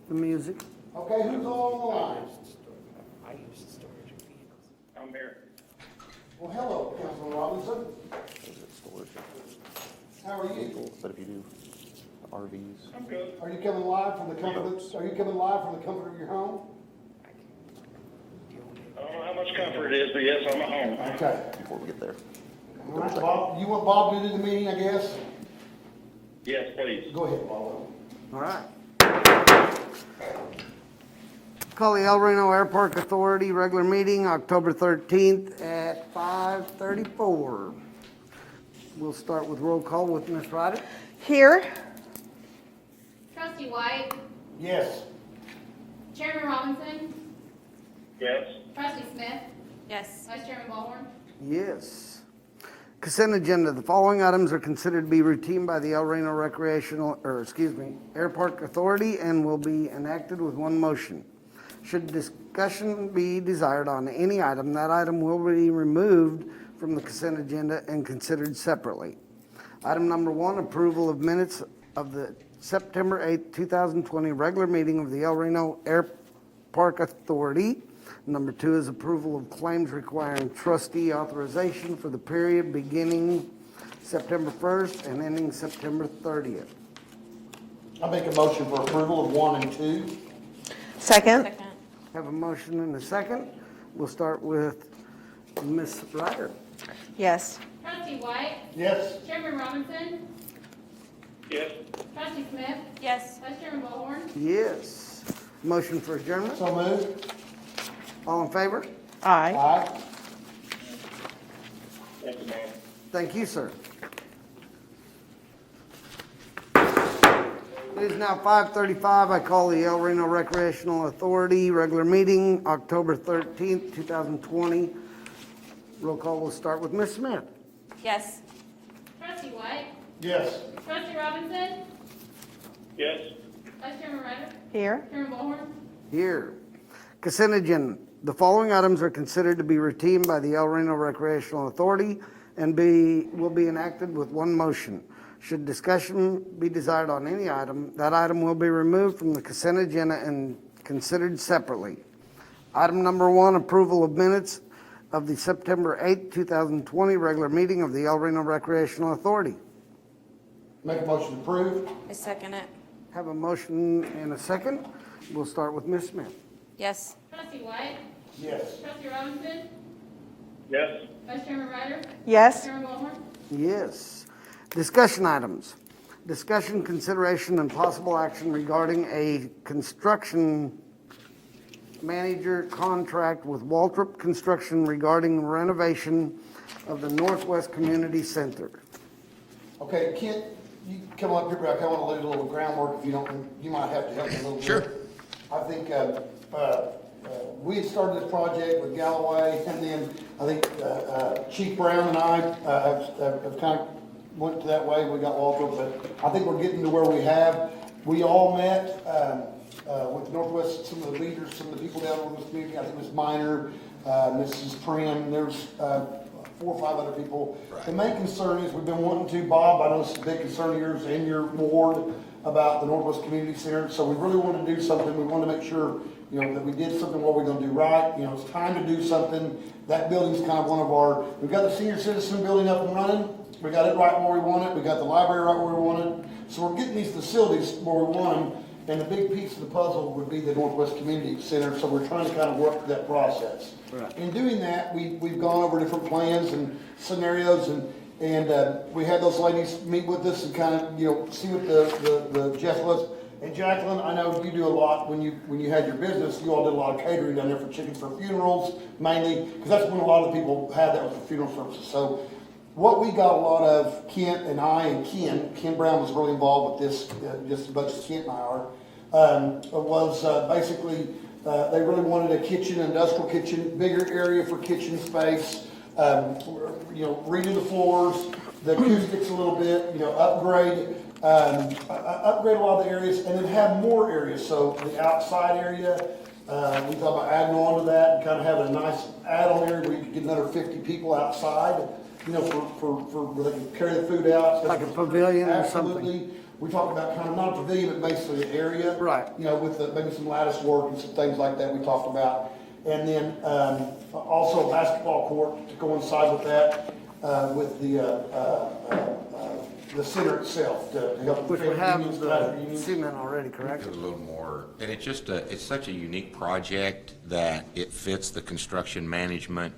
the music. Okay, who's all on the line? I use the storage of vehicles. I'm here. Well, hello, Councilman Robinson. Is it storage How are you? vehicles? But if you do RVs, I'm good. Are you coming live from the comfort? Are you coming live from the comfort of your home? I don't know how much comfort it is, but yes, I'm at home. Okay. before we get there. All right, Bob. You want Bob to do the meeting, I guess? Yes, please. Go ahead, Bob. All right. Call the El Reno Airport Authority regular meeting, October 13th at 5:34. We'll start with roll call with Ms. Ryder. Here. Trustee White, Yes. Chairman Robinson, Yes. Trustee Smith, Yes. Vice Chairman Ballhorn. Yes. Consent agenda. The following items are considered to be routine by the El Reno Airport Authority and will be enacted with one motion. Should discussion be desired on any item, that item will be removed from the consent agenda and considered separately. Item number 1, approval of minutes of the September 8th, 2020 regular meeting of the El Reno Airport Authority. Number 2 is approval of claims requiring trustee authorization for the period beginning September 1st and ending September 30th. I make a motion for approval of 1 and 2. Second. Have a motion and a second. We'll start with Ms. Ryder. Yes. Trustee White, Yes. Chairman Robinson, Yes. Trustee Smith, Yes. Vice Chairman Ballhorn. Yes. Motion for adjournment. So moved. All in favor? Aye. Aye. Thank you, Bob. Thank you, sir. It is now 5:35. I call the El Reno Recreational Authority regular meeting, October 13th, 2020. Roll call will start with Ms. Smith. Yes. Trustee White, Yes. Trustee Robinson, Yes. Vice Chairman Ryder, Here. Chairman Ballhorn. Here. Consent agenda. The following items are considered to be routine by the El Reno Recreational Authority and will be enacted with one motion. Should discussion be desired on any item, that item will be removed from the consent agenda and considered separately. Item number 1, approval of minutes of the September 8th, 2020 regular meeting of the El Reno Recreational Authority. Make a motion to approve. I second it. Have a motion and a second. We'll start with Ms. Smith. Yes. Trustee White, Yes. Trustee Robinson, Yes. Vice Chairman Ryder, Yes. Chairman Ballhorn. Yes. Discussion items. Discussion, consideration, and possible action regarding a construction manager contract with Waltrip Construction regarding renovation of the Northwest Community Center. Okay, Kent, you come up here, but I want to lay a little groundwork if you don't, you might have to help me a little bit. Sure. I think, we had started this project with Galloway, and then I think, Chief Brown and I, have kind of went that way, we got Walter, but I think we're getting to where we have. We all met, with Northwest, some of the leaders, some of the people down in this community, I think Ms. Minor, Mrs. Prim, there's, 4 or 5 other people. The main concern is we've been wanting to, Bob, I know it's a big concern of yours and your ward about the Northwest Community Center, so we really want to do something. We want to make sure, you know, that we did something, what we're going to do right. You know, it's time to do something. That building's kind of one of our, we've got the senior citizen building up and running. We got it right where we want it. We got the library right where we want it. So we're getting these facilities where we want them. And the big piece of the puzzle would be the Northwest Community Center, so we're trying to kind of work through that process. Right. In doing that, we've gone over different plans and scenarios, and we had those ladies meet with us and kind of, you know, see what the Jeff was. And Jacqueline, I know you do a lot when you had your business. You all did a lot of catering down there for chickens for funerals, mainly, because that's when a lot of the people had that was for funeral services. So what we got a lot of, Kent and I and Ken Brown was really involved with this, just as much as Kent and I are, was basically they really wanted a kitchen, industrial kitchen, bigger area for kitchen space, you know, redo the floors, the acoustics a little bit, you know, upgrade a lot of the areas, and then have more areas. So the outside area, we thought about adding on to that and kind of having a nice add-on area where you could get another 50 people outside, you know, for where they can carry the food out. Like a pavilion or something. Absolutely. we talked about kind of not a pavilion, but basically an area. Right. You know, with maybe some lattice work and some things like that we talked about. And then, also a basketball court to coincide with that, with the center itself to help. Which we fit have unions, the traffic unions. cement already, correct? A little more, and it's just it's such a unique project that it fits the construction management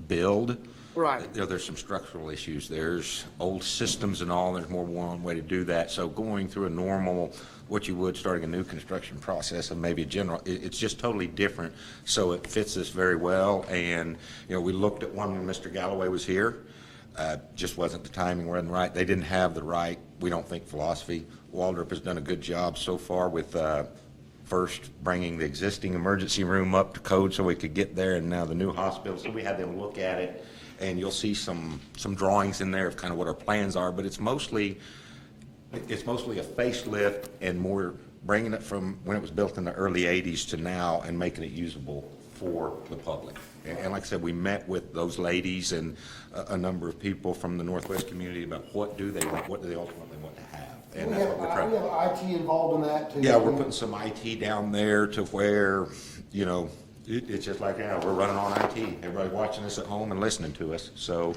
build. Right. There's some structural issues. There's old systems and all. There's more than one way to do that. So going through a normal, what you would starting a new construction process and maybe a general, it's just totally different. So it fits us very well. And, you know, we looked at one when Mr. Galloway was here. Just wasn't the timing wasn't right. They didn't have the right, we don't think, philosophy. Waldrop has done a good job so far with first bringing the existing emergency room up to code so we could get there, and now the new hospital. So we had them look at it, and you'll see some drawings in there of kind of what our plans are. But it's mostly a facelift and more bringing it from when it was built in the early '80s to now and making it usable for the public. And like I said, we met with those ladies and a number of people from the Northwest community about what do they want, what do they ultimately want to have. And We that's have, what we're trying to. we have IT involved in that too. Yeah, we're putting some IT down there to where, you know, it's just like, yeah, we're running on IT. Everybody's watching us at home and listening to us. So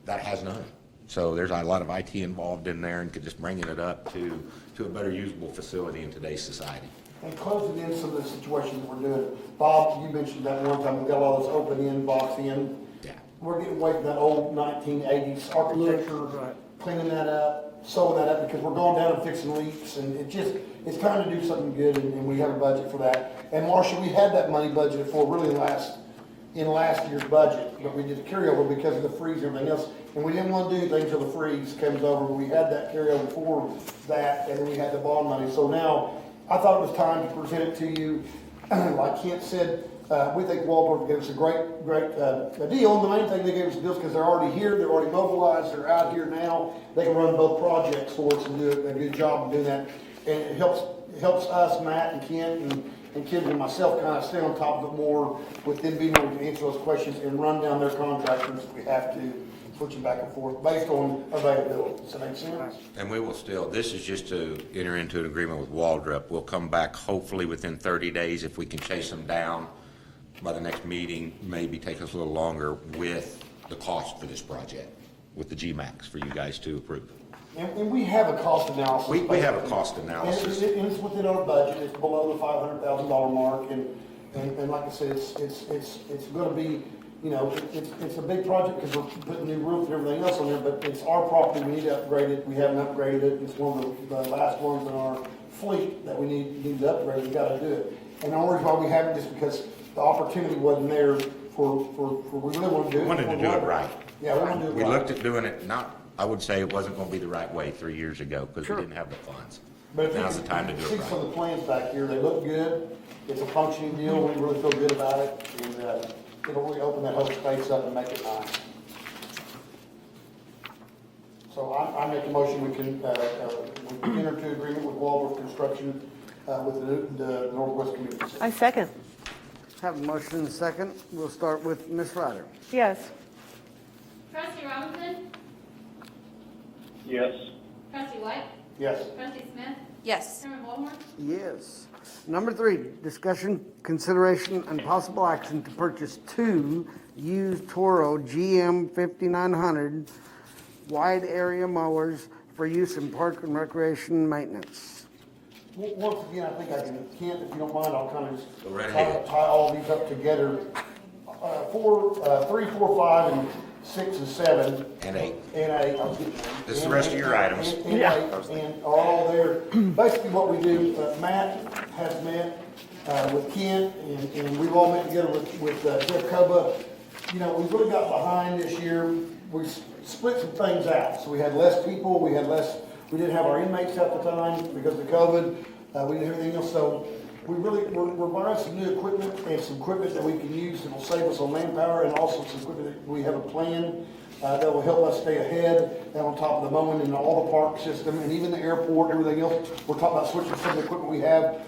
that has none. So there's a lot of IT involved in there and just bringing it up to a better usable facility in today's society. And closing in some of the situations that we're doing. Bob, you mentioned that one time, we got all this open in, box in. Yeah. We're getting away from that old 1980s architecture, Right. cleaning that up, sewing that up, because we're going down and fixing leaks, and it's time to do something good, and we have a budget for that. And Marcia, we had that money budgeted for really in last year's budget, but we did a carryover because of the freeze and everything else, and we didn't want to do anything until the freeze comes over. We had that carryover for that, and then we had the bond money. So now, I thought it was time to present it to you. Like Kent said, we think Waldorf gave us a great deal. And the main thing they gave us a deal is because they're already here, they're already mobilized, they're out here now. They can run both projects for us and do a good job of doing that. And it helps us, Matt and Kent and Kim and myself, kind of stay on top of it more with them being able to answer those questions and run down their contractors if we have to, switching back and forth based on availability. Does that make sense? And we will still, this is just to enter into an agreement with Waldrop. We'll come back hopefully within 30 days if we can chase them down by the next meeting, maybe take us a little longer with the cost for this project, with the GMAX for you guys to approve. And we have a cost analysis. We have a cost analysis. And it's within our budget, it's below the $500,000 mark, and like I said, it's gonna be, you know, it's a big project because we're putting new roof and everything else on there, but it's our property, we need to upgrade it, we haven't upgraded it, it's one of the last ones in our fleet that we need to upgrade, we gotta do it. And the only reason why we haven't is because the opportunity wasn't there for, we really wanna do it. Wanted to do it right. Yeah, we wanna do it right. We looked at doing it, I would say it wasn't gonna be the right way 3 years ago because Sure. we didn't have the funds. But if you Now's the time to do see it some of right. the plans back here, they look good, it's a functioning deal, we really feel good about it, and, it'll really open that whole space up and make it nice. So I make a motion, we can enter into agreement with Waldorf Construction, with the Northwest Community Center. I second. Have a motion and a second. We'll start with Ms. Ryder. Yes. Trustee Robinson? Yes. Trustee White? Yes. Trustee Smith? Yes. Chairman Ballhorn? Yes. Number 3, discussion, consideration, and possible action to purchase 2 used Toro GM 5900 wide area mowers for use in park and recreation maintenance. Once again, I think I can, Kent, if you don't mind, I'll kind of just Go right tie ahead. all these up together. 3, 4, 5, and 6 and 7. And 8. And 8. This is the rest of your items. And 8, and are all there. Basically what we do, Matt has met with Kent, and we've all met together with Jeff Coba. You know, we've really got behind this year. We split some things out. So we had less people, we didn't have our inmates at the time because of COVID. We did everything else. So we're buying some new equipment and some equipment that we can use that will save us on manpower, and also some equipment that we have a plan that will help us stay ahead and on top of the mowing and all the park system and even the airport and everything else. We're talking about switching some of the equipment we have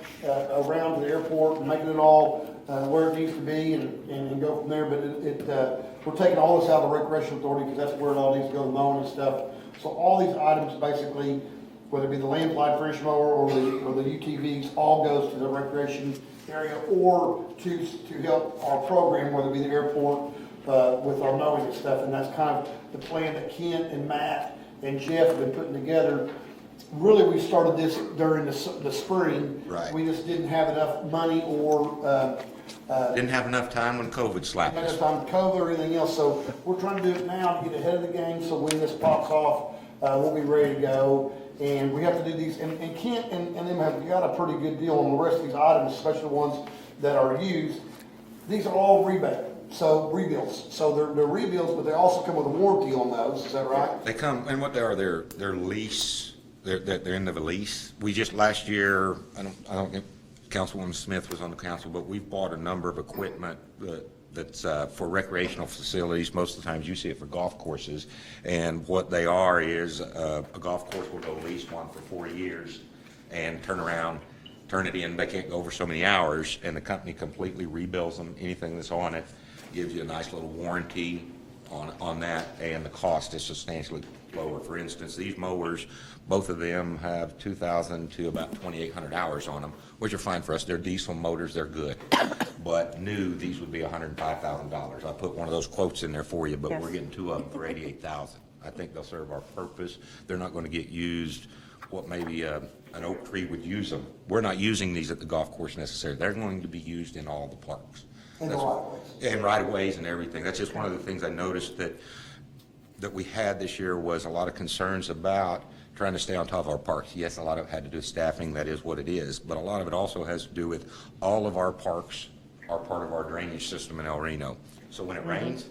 around to the airport and making it all where it needs to be and go from there. But we're taking all this out of the recreation authority because that's where it all needs to go, the mowing and stuff. So all these items basically whether it be the land applied French mower or the UTVs, all goes to the recreation area or to help our program, whether it be the airport, with our mowing and stuff. And that's kind of the plan that Kent and Matt and Jeff have been putting together. Really, we started this during the spring. Right. We just didn't have enough money or, Didn't have enough time when COVID slapped not us. enough time to cover or anything else, so we're trying to do it now to get ahead of the game, so when this pops off, we'll be ready to go. And we have to do these, and Kent and them have got a pretty good deal on the rest of these items, especially the ones that are used. These are all rebate, so rebuilds. So they're rebuilds, but they also come with a warranty on those, is that right? They come, and what they are, they're lease, they're in the lease. We just, last year, I don't think Councilwoman Smith was on the council, but we bought a number of equipment that's for recreational facilities. Most of the times you see it for golf courses. And what they are is a golf course will go lease one for 4 years and turn around, turn it in. They can't go over so many hours, and the company completely rebuilds them. Anything that's on it gives you a nice little warranty on that, and the cost is substantially lower. For instance, these mowers, both of them have 2,000 to about 2,800 hours on them, which are fine for us. They're diesel motors, they're good. But new, these would be $105,000. I put one of those quotes in there for you, but we're getting two of them for $88,000. I think they'll serve our purpose. They're not going to get used what maybe an oak tree would use them. We're not using these at the golf course necessarily. They're going to be used in all the parks. And the right-of-ways. And right-of-ways and everything. That's just one of the things I noticed that we had this year was a lot of concerns about trying to stay on top of our parks. Yes, a lot of it had to do with staffing, that is what it is, but a lot of it also has to do with all of our parks are part of our drainage system in El Reno. So when it rains,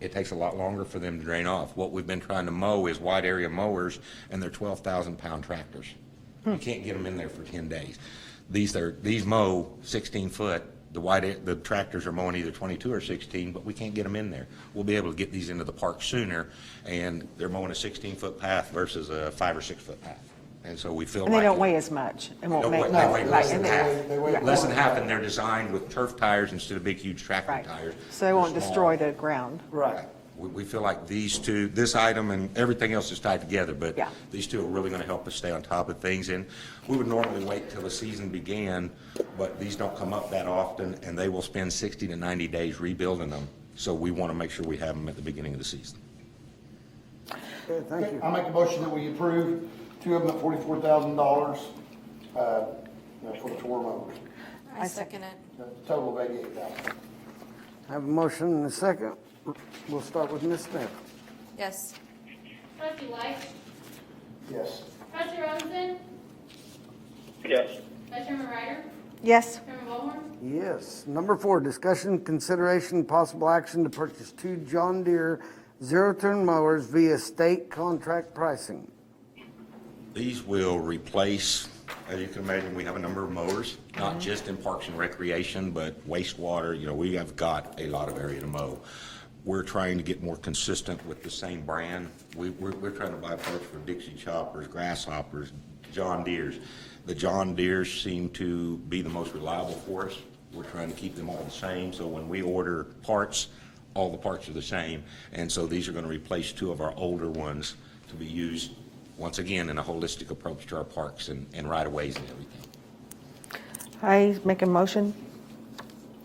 it takes a lot longer for them to drain off. What we've been trying to mow is wide area mowers, and they're 12,000-pound tractors. You can't get them in there for 10 days. These mow 16 foot. The tractors are mowing either 22 or 16, but we can't get them in there. We'll be able to get these into the park sooner, and they're mowing a 16-foot path versus a 5 or 6 foot path. And so we feel And they like don't weigh as much and won't Don't make. weigh- they weigh less than and half. They weigh Less than more. half, and they're designed with turf tires instead of big, huge tractor Right. tires. So they won't They're small. destroy the ground. Right. We feel like these two, this item and everything else is tied together, but Yeah. these two are really going to help us stay on top of things. And we would normally wait till the season began, but these don't come up that often, and they will spend 60 to 90 days rebuilding them. So we want to make sure we have them at the beginning of the season. Okay, thank you. I make a motion that we approve two of them at $44,000, for the tour mowers. I second it. A total of $88,000. Have a motion and a second. We'll start with Ms. Smith. Yes. Trustee White? Yes. Trustee Robinson? Yes. Vice Chairman Ryder? Yes, Chairman Ballhorn? Yes. Number 4, discussion, consideration, possible action to purchase 2 John Deere zero-turn mowers via state contract pricing. These will replace, as you can imagine, we have a number of mowers, not just in parks and recreation, but wastewater. We have got a lot of area to mow. We're trying to get more consistent with the same brand. We're trying to buy parts for Dixie choppers, grasshoppers, John Deeres. The John Deeres seem to be the most reliable for us. We're trying to keep them all the same, so when we order parts, all the parts are the same. And so these are going to replace 2 of our older ones to be used, once again, in a holistic approach to our parks and right-of-ways and everything. I make a motion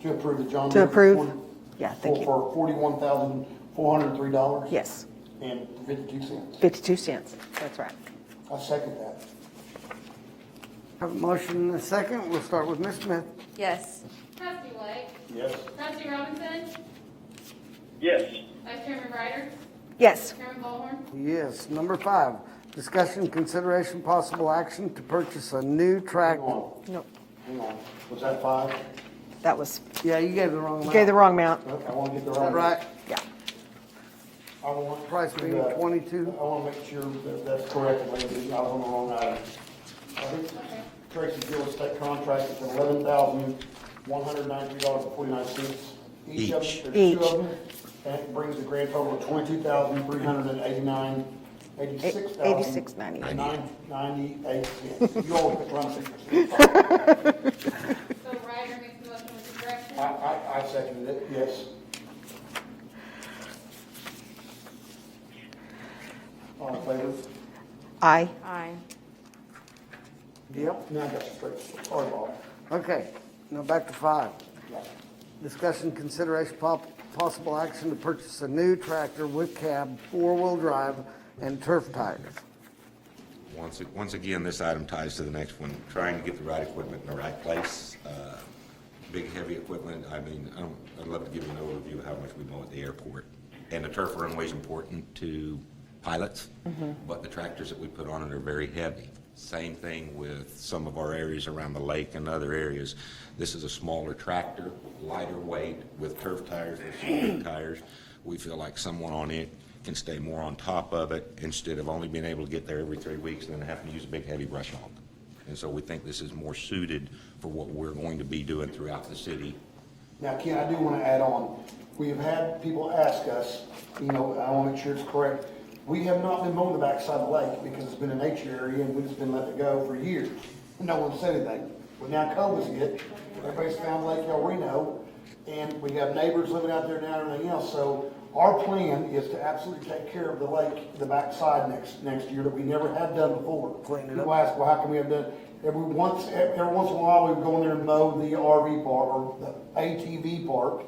To approve the John to Deere. approve. Yeah, thank you. For $41,403. Yes, And 52 cents. 52 cents. That's right. I second that. Have a motion and a second. We'll start with Ms. Smith. Yes. Trustee White? Yes. Trustee Robinson? Yes. Vice Chairman Ryder? Yes, Chairman Ballhorn? Yes. Number 5, discussion, consideration, possible action to purchase a new Hang tractor. on, no, hang on. Was that 5? that was, Yeah, you gave the wrong you amount. gave the wrong amount. Okay, I want to get the Is that right. right? Yeah. I want Price to, being 22. I want to make sure that that's correct, and maybe I was on the wrong item. I think Tracy Gill's state contract is $11,193.49 each of them. Each. There's 2 Each. of them, and it brings the grand total to $22,389, $86,998. You always put run figures. So Ryder makes the motion with the correction? I seconded it, yes. All in favor? Aye. Aye. Yep. Now I got you straight. Sorry, Bob. Okay, now back to 5. Yeah. Discussion, consideration, possible action to purchase a new tractor with cab, 4-wheel drive, and turf tires. Once again, this item ties to the next one, trying to get the right equipment in the right place. Big, heavy equipment, I'd love to give you an overview of how much we mow at the airport. And the turf runway is important to pilots, but the tractors that we put on it are very heavy. Same thing with some of our areas around the lake and other areas. This is a smaller tractor, lighter weight, with turf tires or small tires. We feel like someone on it can stay more on top of it instead of only being able to get there every 3 weeks and then having to use a big heavy brush hog. And so we think this is more suited for what we're going to be doing throughout the city. Now, Ken, I do want to add on, we have had people ask us, I want to make sure it's correct. We have not been mowing the backside of the lake because it's been a nature area and we've just been letting it go for years. No one said anything. But now COVID's hit, everybody's found Lake Reno, and we have neighbors living out there now and everything else. So our plan is to absolutely take care of the lake, the backside next year that we never had done before. Clean it up. People ask, well, how come we have done? Every once in a while, we would go in there and mow the RV park or the ATV park.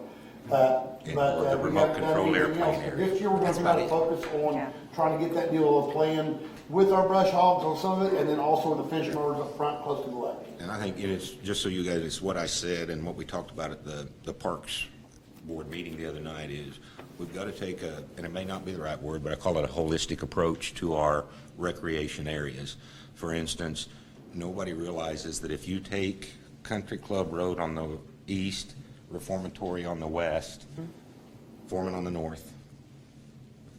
But the we remote haven't done control anything airplane else. area. This year, we're going to try to focus on trying to get that deal of plan with our brush hogs on some of it, and then also with the fishing motors up front close to the lake. And I think it's, just so you guys, it's what I said and what we talked about at the Parks Board meeting the other night is we've got to take and it may not be the right word, but I call it a holistic approach to our recreation areas. For instance, nobody realizes that if you take Country Club Road on the east, Reformatory on the west, Foreman on the north,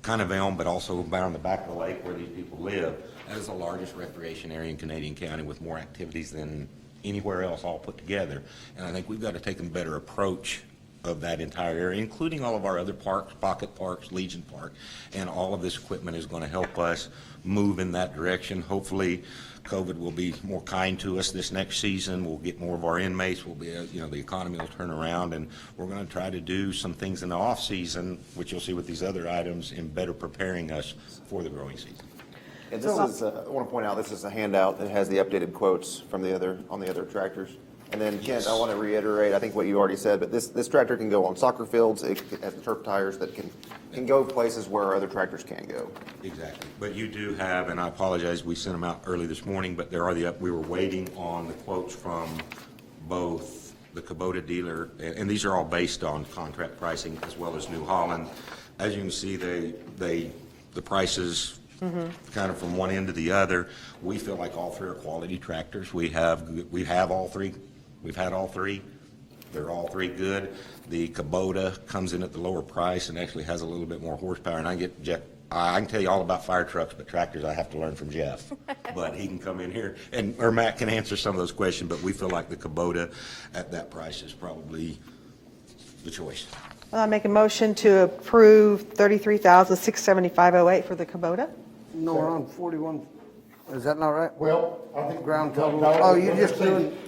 kind of Elm, but also around the back of the lake where these people live, that is the largest recreation area in Canadian County with more activities than anywhere else all put together. And I think we've got to take a better approach of that entire area, including all of our other parks, Pocket Parks, Legion Park, and all of this equipment is going to help us move in that direction. Hopefully, COVID will be more kind to us this next season. We'll get more of our inmates. We'll be, the economy will turn around, and we're going to try to do some things in the off season, which you'll see with these other items, in better preparing us for the growing season. And this is, I want to point out, this is a handout that has the updated quotes from on the other tractors. And then, Kent, I want to reiterate, I think what you already said, but this tractor can go on soccer fields. It has turf tires that can go places where other tractors can't go. Exactly. But you do have, and I apologize, we sent them out early this morning, but there are we were waiting on the quotes from both the Kubota dealer, and these are all based on contract pricing as well as New Holland. As you can see, the prices kind of from one end to the other. We feel like all three are quality tractors. We have all three. We've had all three. They're all three good. The Kubota comes in at the lower price and actually has a little bit more horsepower. And I can tell you all about fire trucks, but tractors I have to learn from Jeff. But he can come in here, or Matt can answer some of those questions, but we feel like the Kubota at that price is probably the choice. Well, I make a motion to approve $33,675.08 for the Kubota. No, we're on 41. Is that not right? Well, I think. Ground total. No, Oh, you what just I'm saying doing- is,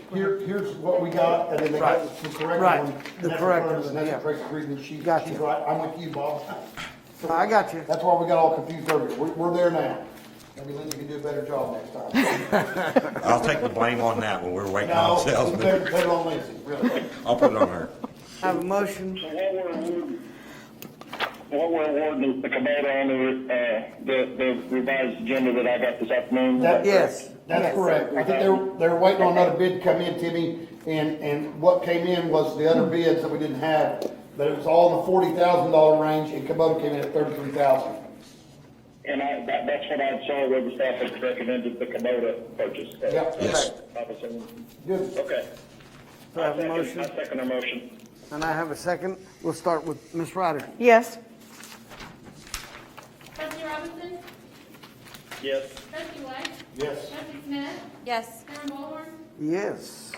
Here's what we got, and then they got the correct Right. one. The and that's correct the one, first, and that's yeah. the correct reason. She's Gotcha. right. I'm with you, Bob. I got you. That's why we got all confused earlier. We're there now. Maybe Lindsay can do a better job next time. I'll take the blame on that when we're waiting on No, salesmen. better on Lindsay, really. I'll put it on her. I have a motion. What we're awarding is the Kubota on the revised agenda that I got this afternoon. Yes. That's correct. I think they were waiting on another bid to come in, Timmy, and what came in was the other bids that we didn't have, but it was all in the $40,000 range, and Kubota came in at $33,000. And that's what I saw where the staff had recommended the Kubota purchase. So, Yep. Yes. obviously. Good. Okay. So I have a I motion, second the motion. and I have a second. We'll start with Ms. Ryder. Yes. Trustee Robinson? Yes. Trustee White? Yes. Trustee Smith? Yes. Chairman Ballhorn? Yes.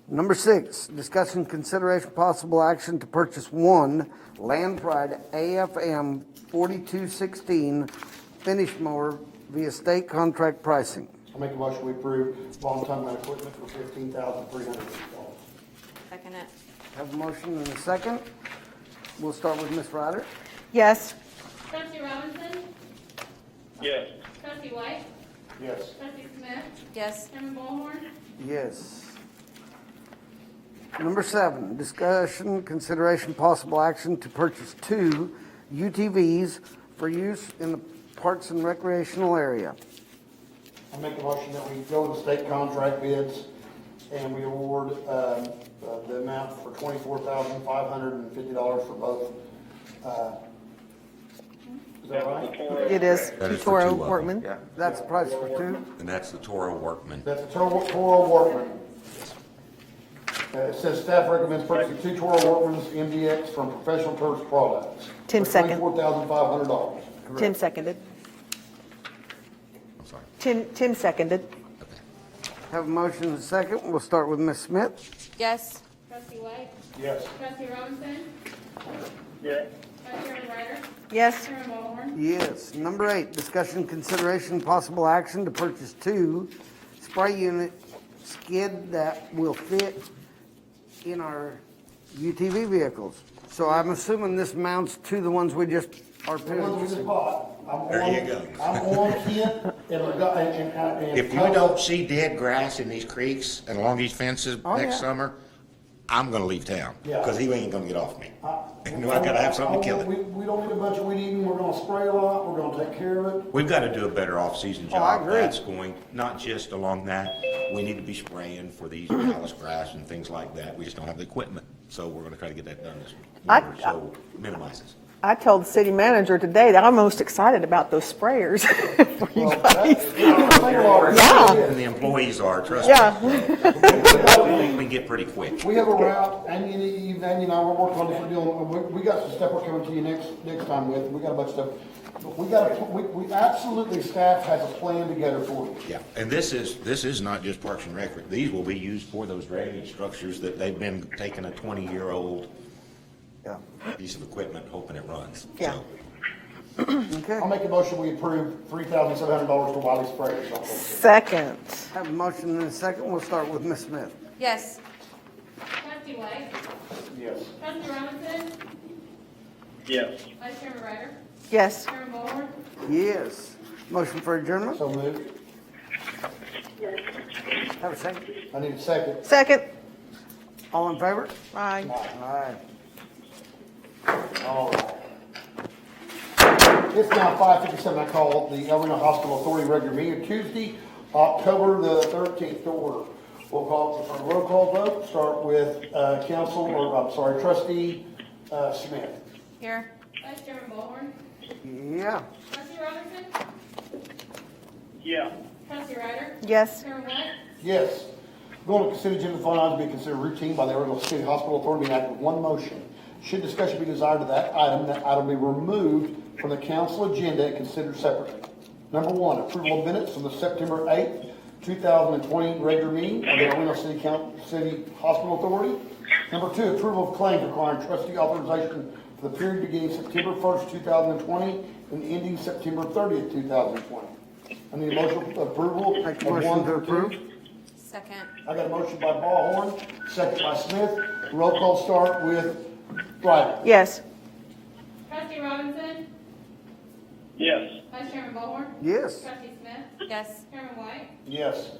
Number 6, discussion, consideration, possible action to purchase one Land Pride AFM 4216 finish mower via state contract pricing. I make a motion we approve long-time equipment for $15,300. Second it. Have a motion and a second. We'll start with Ms. Ryder. Yes. Trustee Robinson? Yes. Trustee White? Yes. Trustee Smith? Yes. Chairman Ballhorn? Yes. Number 7, discussion, consideration, possible action to purchase 2 UTVs for use in the Parks and Recreational area. I make a motion that we go with the state contract bids and we award, the amount for $24,550 for both, is that right? It is That is for Toro 2 of them. Workman. Yeah, that's the price for 2. And that's the Toro Workman. That's the Toro Workman. It says staff recommends purchasing 2 Toro Workmans MDX from Professional Turf Products. Tim for second. $24,500. Tim seconded. I'm sorry. Tim seconded. Have a motion and a second. We'll start with Ms. Smith. Yes. Trustee White? Yes. Trustee Robinson? Yes. Vice Chairman Ryder? Yes. Chairman Ballhorn? Yes. Number 8, discussion, consideration, possible action to purchase 2 spray unit skid that will fit in our UTV vehicles. So I'm assuming this mounts to the ones we just are The ones we just purchasing. bought. There you go. I'm on Kent and. If you don't see dead grass in these creeks and along these fences Oh, next yeah. summer, I'm gonna leave town, Yeah. because he ain't gonna get off me. You know, I gotta have something to kill it. We don't need a bunch of weed eating, we're gonna spray a lot, we're gonna take care of it. We've got to do a better off-season Oh, I job. agree. That's going, not just along that, we need to be spraying for these malice grass and things like that. We just don't have the equipment, so we're gonna try to get that done this winter, so minimizes. I told the city manager today that I'm most excited about those sprayers for you Well, guys. Yeah. Yeah. And the employees are, trust me. Yeah. We can get pretty quick. We have a route, and Andy and I, we're working on this, we're doing, we got some stuff we're coming to you next time with, we got a bunch of stuff. But we absolutely, staff has a plan together for you. Yeah, and this is not just Parks and Rec. These will be used for those drainage structures that they've been taking a 20-year-old Yeah. piece of equipment hoping it runs. Yeah. So, Okay. I'll make a motion, we approve $3,700 for Wiley sprayers. Second. Have a motion and a second. We'll start with Ms. Smith. Yes. Trustee White? Yes. Trustee Robinson? Yes. Vice Chairman Ryder? Yes. Chairman Ballhorn? Yes. Motion for adjournment. So moved. Have a second. I need a second. Second. All in favor? Aye. Aye. All right. It's now 5:57. I call the El Reno Hospital Authority regular meeting Tuesday, October the 13th to order. We'll call for a roll call vote. Start with Trustee Smith. Here. Vice Chairman Ballhorn? Yeah. Trustee Robinson? Yeah. Trustee Ryder? Yes. Chairman White? Yes. Going to consent agenda, final items being considered routine by the El Reno City Hospital Authority being acted with one motion. Should discussion be desired to that item be removed from the council agenda and considered separately. Number 1, approval of minutes from the September 8th, 2020 regular meeting of the El Reno City Hospital Authority. Number 2, approval of claims requiring trustee authorization for the period beginning September 1st, 2020 and ending September 30th, 2020. I need a motion for approval Make of a motion 1 to through 2. approve. Second. I got a motion by Ballhorn, second by Smith. Roll call start with Ryder. Yes. Trustee Robinson? Yes. Vice Chairman Ballhorn? Yes. Trustee Smith? Yes. Chairman White? Yes.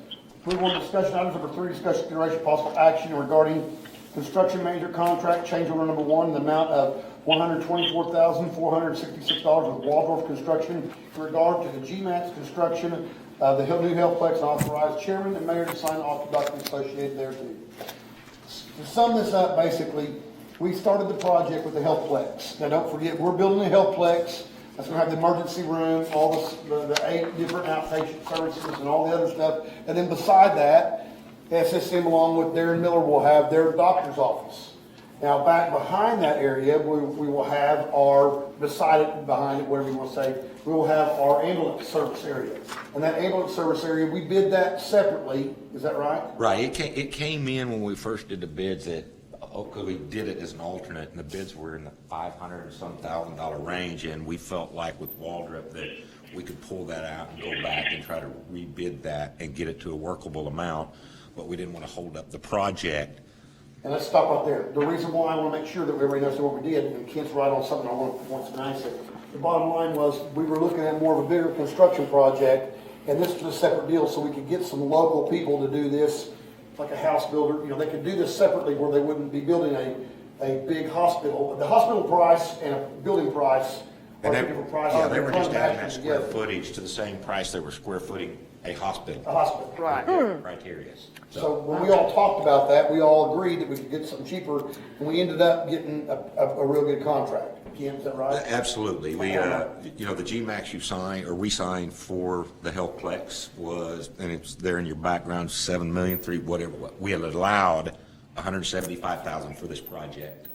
Approval of discussion items number 3, discussion consideration possible action regarding construction manager contract change order number 1 in the amount of $124,466 with Waldorf Construction in regard to the GMAX construction of the new Healthplex and authorize chairman and mayor to sign off the documents associated thereto. To sum this up, basically, we started the project with the Healthplex. Now, don't forget, we're building a Healthplex. That's gonna have the emergency room, all the 8 different outpatient services and all the other stuff. And then beside that, SSM along with Darren Miller will have their doctor's office. Now, back behind that area, we will have beside it, behind it, whatever you want to say, we will have our ambulance service area. And that ambulance service area, we bid that separately, is that right? Right, it came in when we first did the bids at, because we did it as an alternate, and the bids were in the $500 and some $1,000 range, and we felt like with Waldrop that we could pull that out and go back and try to rebid that and get it to a workable amount, but we didn't want to hold up the project. And let's stop right there. The reason why I want to make sure that everybody knows what we did, and Kent's right on something I want to nice it. The bottom line was, we were looking at more of a bigger construction project, And this was a separate deal, so we could get some local people to do this, like a house builder, you know, they could do this separately where they wouldn't be building a big hospital. The hospital price and a building price are And two they, different prices. yeah, they were just They're adding matching that square together. footage to the same price they were square footing a hospital. A hospital. Right. Criteria. So when we all talked about that, we all agreed that we could get something cheaper, and we ended up getting a real good contract. Ken, is that right? Absolutely. We, you know, the GMAX you signed, or we signed for the Healthplex was, and it's there in your background, 7,000,000, whatever. We had allowed 175,000 for this project.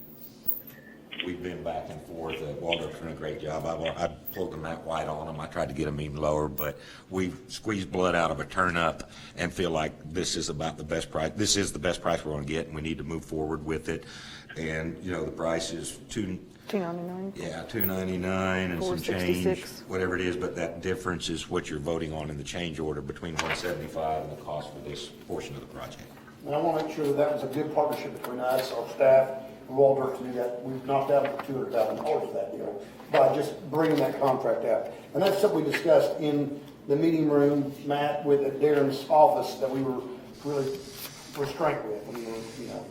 We've been back and forth. Waldrop's doing a great job. I pulled the Matt White on them. I tried to get them even lower, but we've squeezed blood out of a turnip and feel like this is about the best price. This is the best price we're going to get, and we need to move forward with it. And, you know, the price is $299. Yeah, $299 and some change, $466. whatever it is, but that difference is what you're voting on in the change order between 175 and the cost for this portion of the project. And I want to make sure that that was a good partnership between us, our staff, and Waldorf to do that. We've knocked out $200,000 of that deal by just bringing that contract out. And that's something we discussed in the meeting room, Matt, with at Darren's office, that we were really restrained with. We were, you know,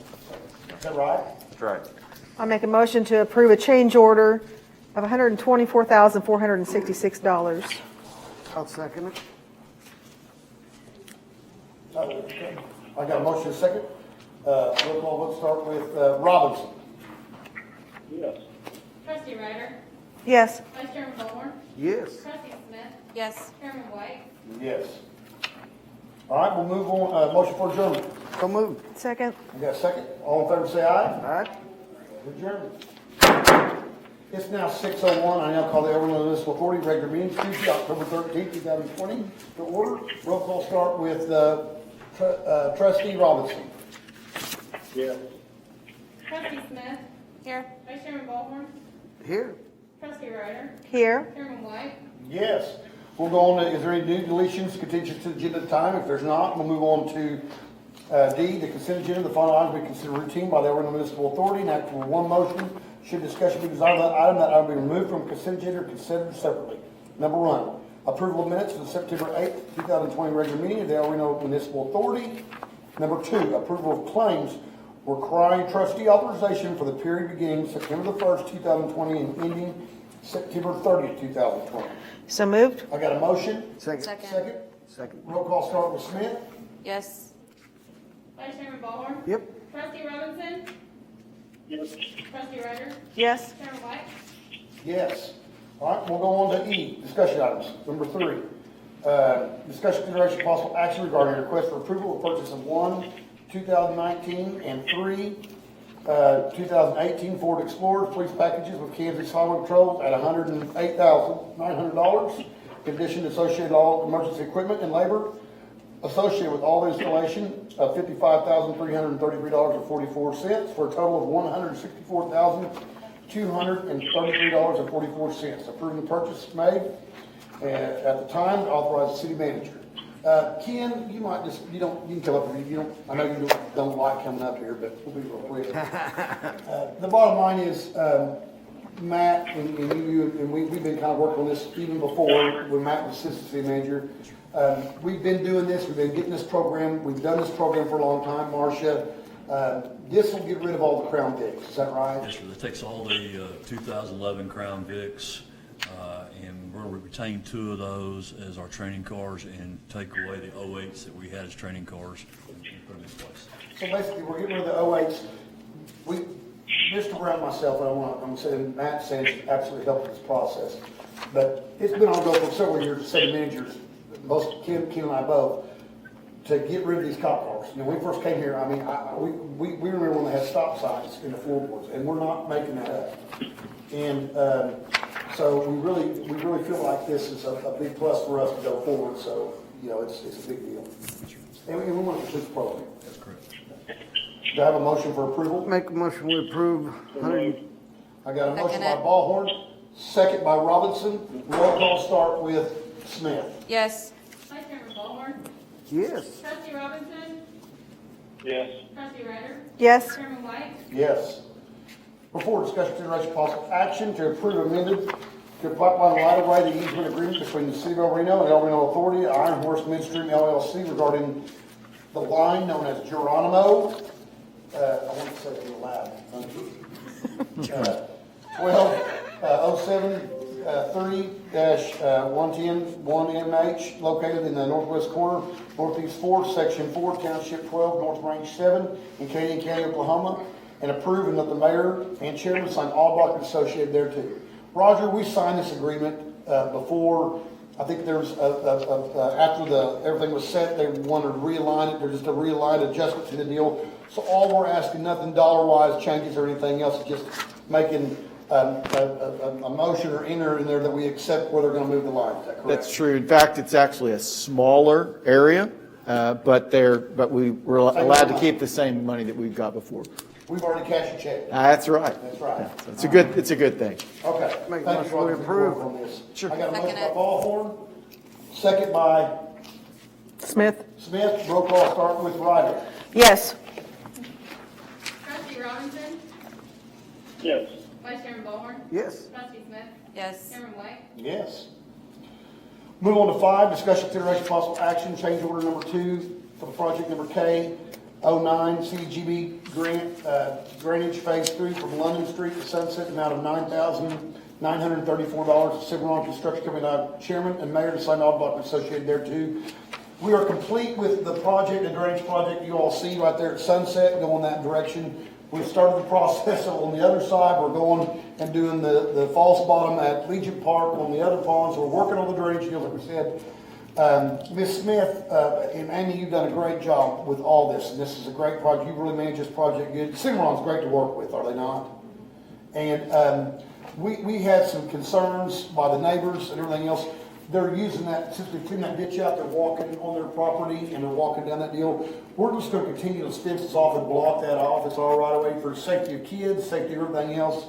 is that right? That's right. I'll make a motion to approve a change order of $124,466. I'll second it. Okay. I got a motion and a second. Roll call, let's start with Robinson. Yes. Trustee Ryder? Yes. Vice Chairman Ballhorn? Yes. Trustee Smith? Yes. Chairman White? Yes. All right, we'll move on. Motion for adjournment. So moved. Second. We got a second. All in favor, say aye. All right. Adjournment. It's now 6:01. I now call the Reno Municipal Authority regular meeting Tuesday, October 13th, 2020 to order. Roll call start with Trustee Robinson. Yes. Trustee Smith? Here. Vice Chairman Ballhorn? Here. Trustee Ryder? Here. Chairman White? Yes. We'll go on to, is there any new deletions, contingent to the agenda time? If there's not, we'll move on to D, the consent agenda. The final items we consider routine by the Reno Municipal Authority and act for one motion. Should discussion be desired on that item be removed from consent agenda or considered separately. Number one, approval of minutes for the September 8th, 2020 regular meeting of the Reno Municipal Authority. Number two, approval of claims requiring trustee authorization for the period beginning September the 1st, 2020 and ending September 30th, 2020. So moved. I got a motion. Second. Second. Second. Roll call start with Smith. Yes. Vice Chairman Ballhorn? Yep. Trustee Robinson? Yes. Trustee Ryder? Yes. Chairman White? Yes. All right, we'll go on to E, discussion items. Number three, discussion consideration possible action regarding a request for approval of purchase of one 2019 and three 2018 Ford Explorers police packages with Kansas Highway Patrol at $108,900. Condition associated all emergency equipment and labor associated with all the installation of $55,333.44 for a total of $164,233.44. Approving the purchase made at the time to authorize the city manager. Ken, you might just, you can come up here. I know you don't like coming up here, but we'll be real quick. The bottom line is, Matt and you, and we've been kind of working on this even before when Matt was assistant city manager. We've been doing this, we've been getting this program, we've done this program for a long time, Marcia. This will get rid of all the Crown Vics, is that right? Yes, sir. It takes all the 2011 Crown Vics, and we'll retain 2 of those as our training cars and take away the 08s that we had as training cars and put them in place. So basically, we're getting rid of the 08s. Mr. Brown, myself, and I'm saying, Matt saying it's absolutely helped this process. But it's been ongoing for several years, the city managers, both Ken and I both, to get rid of these cop cars. You know, when we first came here, I mean, we remember when they had stop signs in the floorboards, and we're not making that up. And so we really feel like this is a big plus for us to go forward. So, you know, it's a big deal. And we want to complete the program. That's correct. Do I have a motion for approval? Make a motion we approve 100. I got a motion by Second it. Ballhorn, second by Robinson. Roll call start with Smith. Yes. Vice Chairman Ballhorn? Yes. Trustee Robinson? Yes. Trustee Ryder? Yes. Chairman White? Yes. Before discussion consideration possible action to approve amended to pipeline right-of-way, the easement agreement between the City of El Reno and El Reno Authority, Iron Horse Midstream LLC regarding the line known as Geronimo. I want to say it real loud. 12-03-110-1MH, located in the northwest corner, northeast 4, section 4, township 12, north range 7, in Canadian County, Oklahoma, and approving that the mayor and chairman sign all documents associated thereto. Roger, we signed this agreement before. I think there's after everything was set, they wanted to realign it. There's just a realigned adjustment to the deal. So all we're asking, nothing dollar-wise changes or anything else, is just making a motion or enter in there that we accept where they're going to move the line. Is that correct? That's true. In fact, it's actually a smaller area, but we were allowed to keep the same money that we've got before. We've already cashed a check. That's right. That's right. It's a good thing. Okay. Make Thank motion you, Roger, to for your approve. work on this. Sure. I got a motion Second by it. Ballhorn, second by Smith? Smith. Roll call start with Ryder. Yes. Trustee Robinson? Yes. Vice Chairman Ballhorn? Yes. Trustee Smith? Yes. Chairman White? Yes. Move on to 5, discussion, consideration, possible action, change order number 2 for the project number K09 CDGB grant, drainage phase 3 from London Street to Sunset, amount of $9,934. Cimarron Construction Company, chairman and mayor to sign all documents associated thereto. We are complete with the project, the drainage project you all see right there at Sunset, going that direction. We've started the process on the other side. We're going and doing the false bottom at Legion Park on the other ponds. We're working on the drainage deal, like we said. Ms. Smith and Amy, you've done a great job with all this, and this is a great project. You really managed this project good. Cimarron's great to work with, are they not? And we had some concerns by the neighbors and everything else. They're using that, since we cleaned that ditch out, they're walking on their property and they're walking down that deal. We're just going to continue those fences off and block that off. It's all right away for safety of kids, safety of everything else.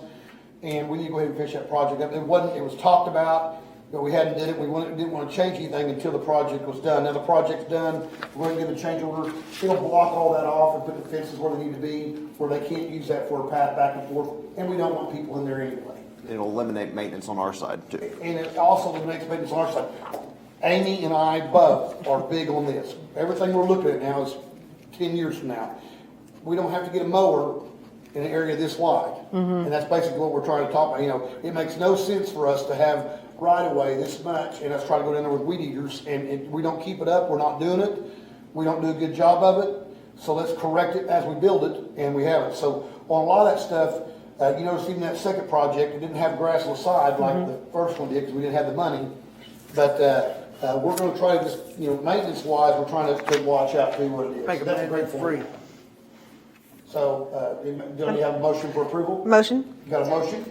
And we need to go ahead and finish that project up. It was talked about, but we hadn't did it. We didn't want to change anything until the project was done. Now the project's done. We're going to give a change order. It'll block all that off and put the fences where they need to be, where they can't use that for a path back and forth. And we don't want people in there anyway. It'll eliminate maintenance on our side too. And it also eliminates maintenance on our side. Amy and I both are big on this. Everything we're looking at now is 10 years from now. We don't have to get a mower in an area this wide. And that's basically what we're trying to talk about. You know, it makes no sense for us to have right of way this much and us try to go down there with weed eaters and we don't keep it up. We're not doing it. We don't do a good job of it. So let's correct it as we build it, and we have it. So on a lot of that stuff, you notice even that second project, it didn't have grass on the side like the first one did because we didn't have the money. But we're going to try to just, you know, maintenance-wise, we're trying to watch out to what it is. Make So a that's a great motion point. free. So, do we have a motion for approval? Motion? You got a motion?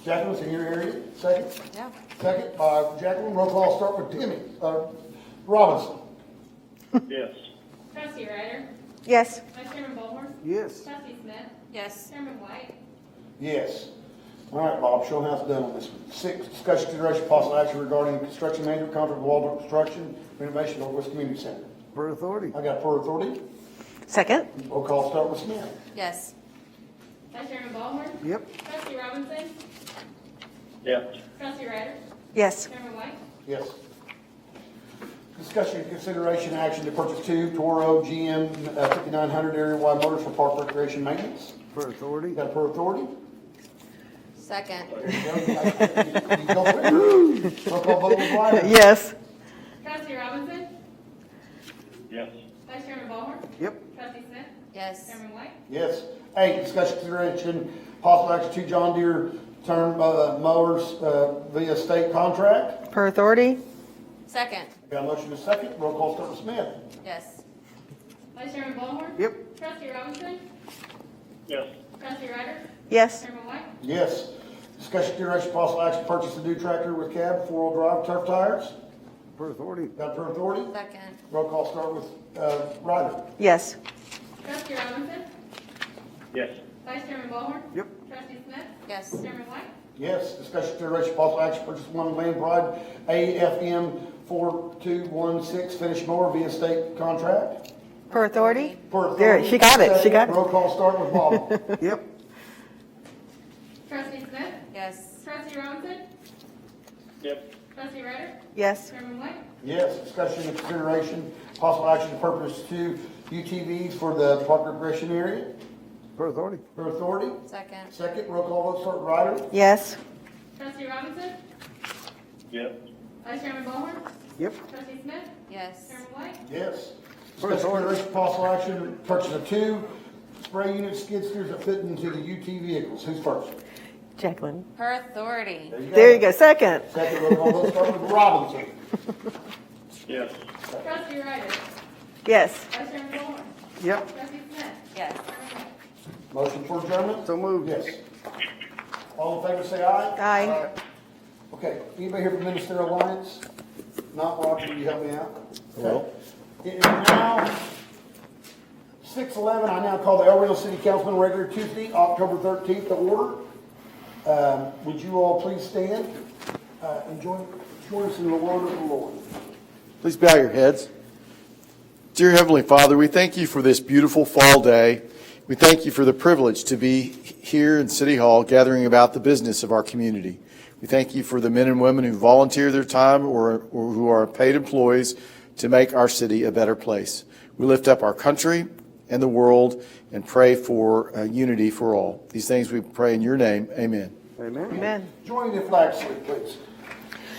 Jacqueline's in your area, second? Yeah. Second by Jacqueline. Roll call start with Timmy, Robinson. Yes. Trustee Ryder? Yes. Vice Chairman Ballhorn? Yes. Trustee Smith? Yes. Chairman White? Yes. All right, Bob, show them how it's done on this one. 6, discussion, consideration, possible action regarding construction management contract with Waldorf Construction renovation of Northwest Community Center. Per authority. I got per authority. Second? Roll call start with Smith. Yes. Vice Chairman Ballhorn? Yep. Trustee Robinson? Yes. Trustee Ryder? Yes. Chairman White? Yes. Discussion, consideration, action to purchase 2 Toro GM 5900 area-wide motors for park recreation maintenance. Per authority. Got per authority? Second. You go quicker. Roll call vote with Ryder. Yes. Trustee Robinson? Yes. Vice Chairman Ballhorn? Yep. Trustee Smith? Yes. Chairman White? Yes. 8, discussion, consideration, possible action, 2 John Deere term mowers via state contract. Per authority? Second. Got a motion to second. Roll call start with Smith. Yes. Vice Chairman Ballhorn? Yep. Trustee Robinson? Yes. Trustee Ryder? Yes. Chairman White? Yes. Discussion, consideration, possible action, purchase a new tractor with cab, 4-wheel drive, turf tires. Per authority. Got per authority. Second. Roll call start with Ryder. Yes. Trustee Robinson? Yes. Vice Chairman Ballhorn? Yep. Trustee Smith? Yes. Chairman White? Yes. Discussion, consideration, possible action, purchase 1 Land Pride AFM 4216 finish mower via state contract. Per authority? Per There, authority. she got it, she got it. Roll call start with Bob. Yep. Trustee Smith? Yes. Trustee Robinson? Yep. Trustee Ryder? Yes. Chairman White? Yes, discussion and consideration, possible action to purpose 2 UTVs for the Park Recreation Area. Per authority. Per authority. Second. Second, roll call vote, start with Ryder. Yes. Trustee Robinson? Yep. Vice Chairman Ballhorn? Yep. Trustee Smith? Yes. Chairman White? Yes. Per Discussion authority. consideration, possible action, purchase of 2 spray unit skid steers that fit into the UT vehicles. Who's first? Jacqueline. Per authority. There you go. Second. Second, roll call vote, start with Robinson. Yes. Trustee Ryder? Yes. Vice Chairman Ballhorn? Yep. Trustee Smith? Yes. Chairman White? Motion for adjournment? So moved. Yes. All in favor, say aye. Aye. Okay, anybody here from Ministerial Alliance? Not Roger, will you help me out? Hello. It is now 6:11. I now call the El Reno City Councilman regular Tuesday, October 13th to order. Would you all please stand and join us in the word of the Lord? Please bow your heads. Dear Heavenly Father, we thank you for this beautiful fall day. We thank you for the privilege to be here in City Hall gathering about the business of our community. We thank you for the men and women who volunteer their time or who are paid employees to make our city a better place. We lift up our country and the world and pray for unity for all. These things we pray in your name. Amen. Amen. Amen. Join the flag salute, please.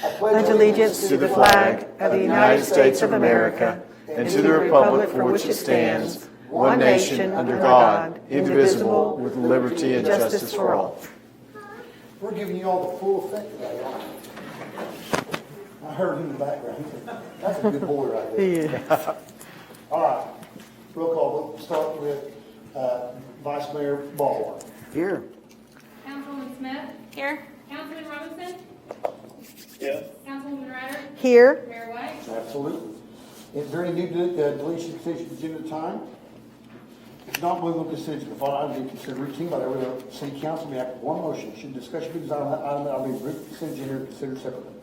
I Pledge allegiance to the flag of the United States of America and to the republic for which it stands, one nation under God, indivisible, with liberty and justice for all. We're giving you all the full effect today, aren't we? I heard him in the background. That's a good boy right there. Yeah. All right. Roll call. We'll start with Vice Mayor Ballhorn. Here. Councilwoman Smith? Here. Councilman Robinson? Yes. Councilwoman Ryder? Here. Mayor White? Absolutely. Is there any new deletion decision agenda time? If not, move on decision. The following item be considered routine by the Reno City Council. May act one motion. Should discussion be desired on that item, that will be grouped consent agenda and considered separately.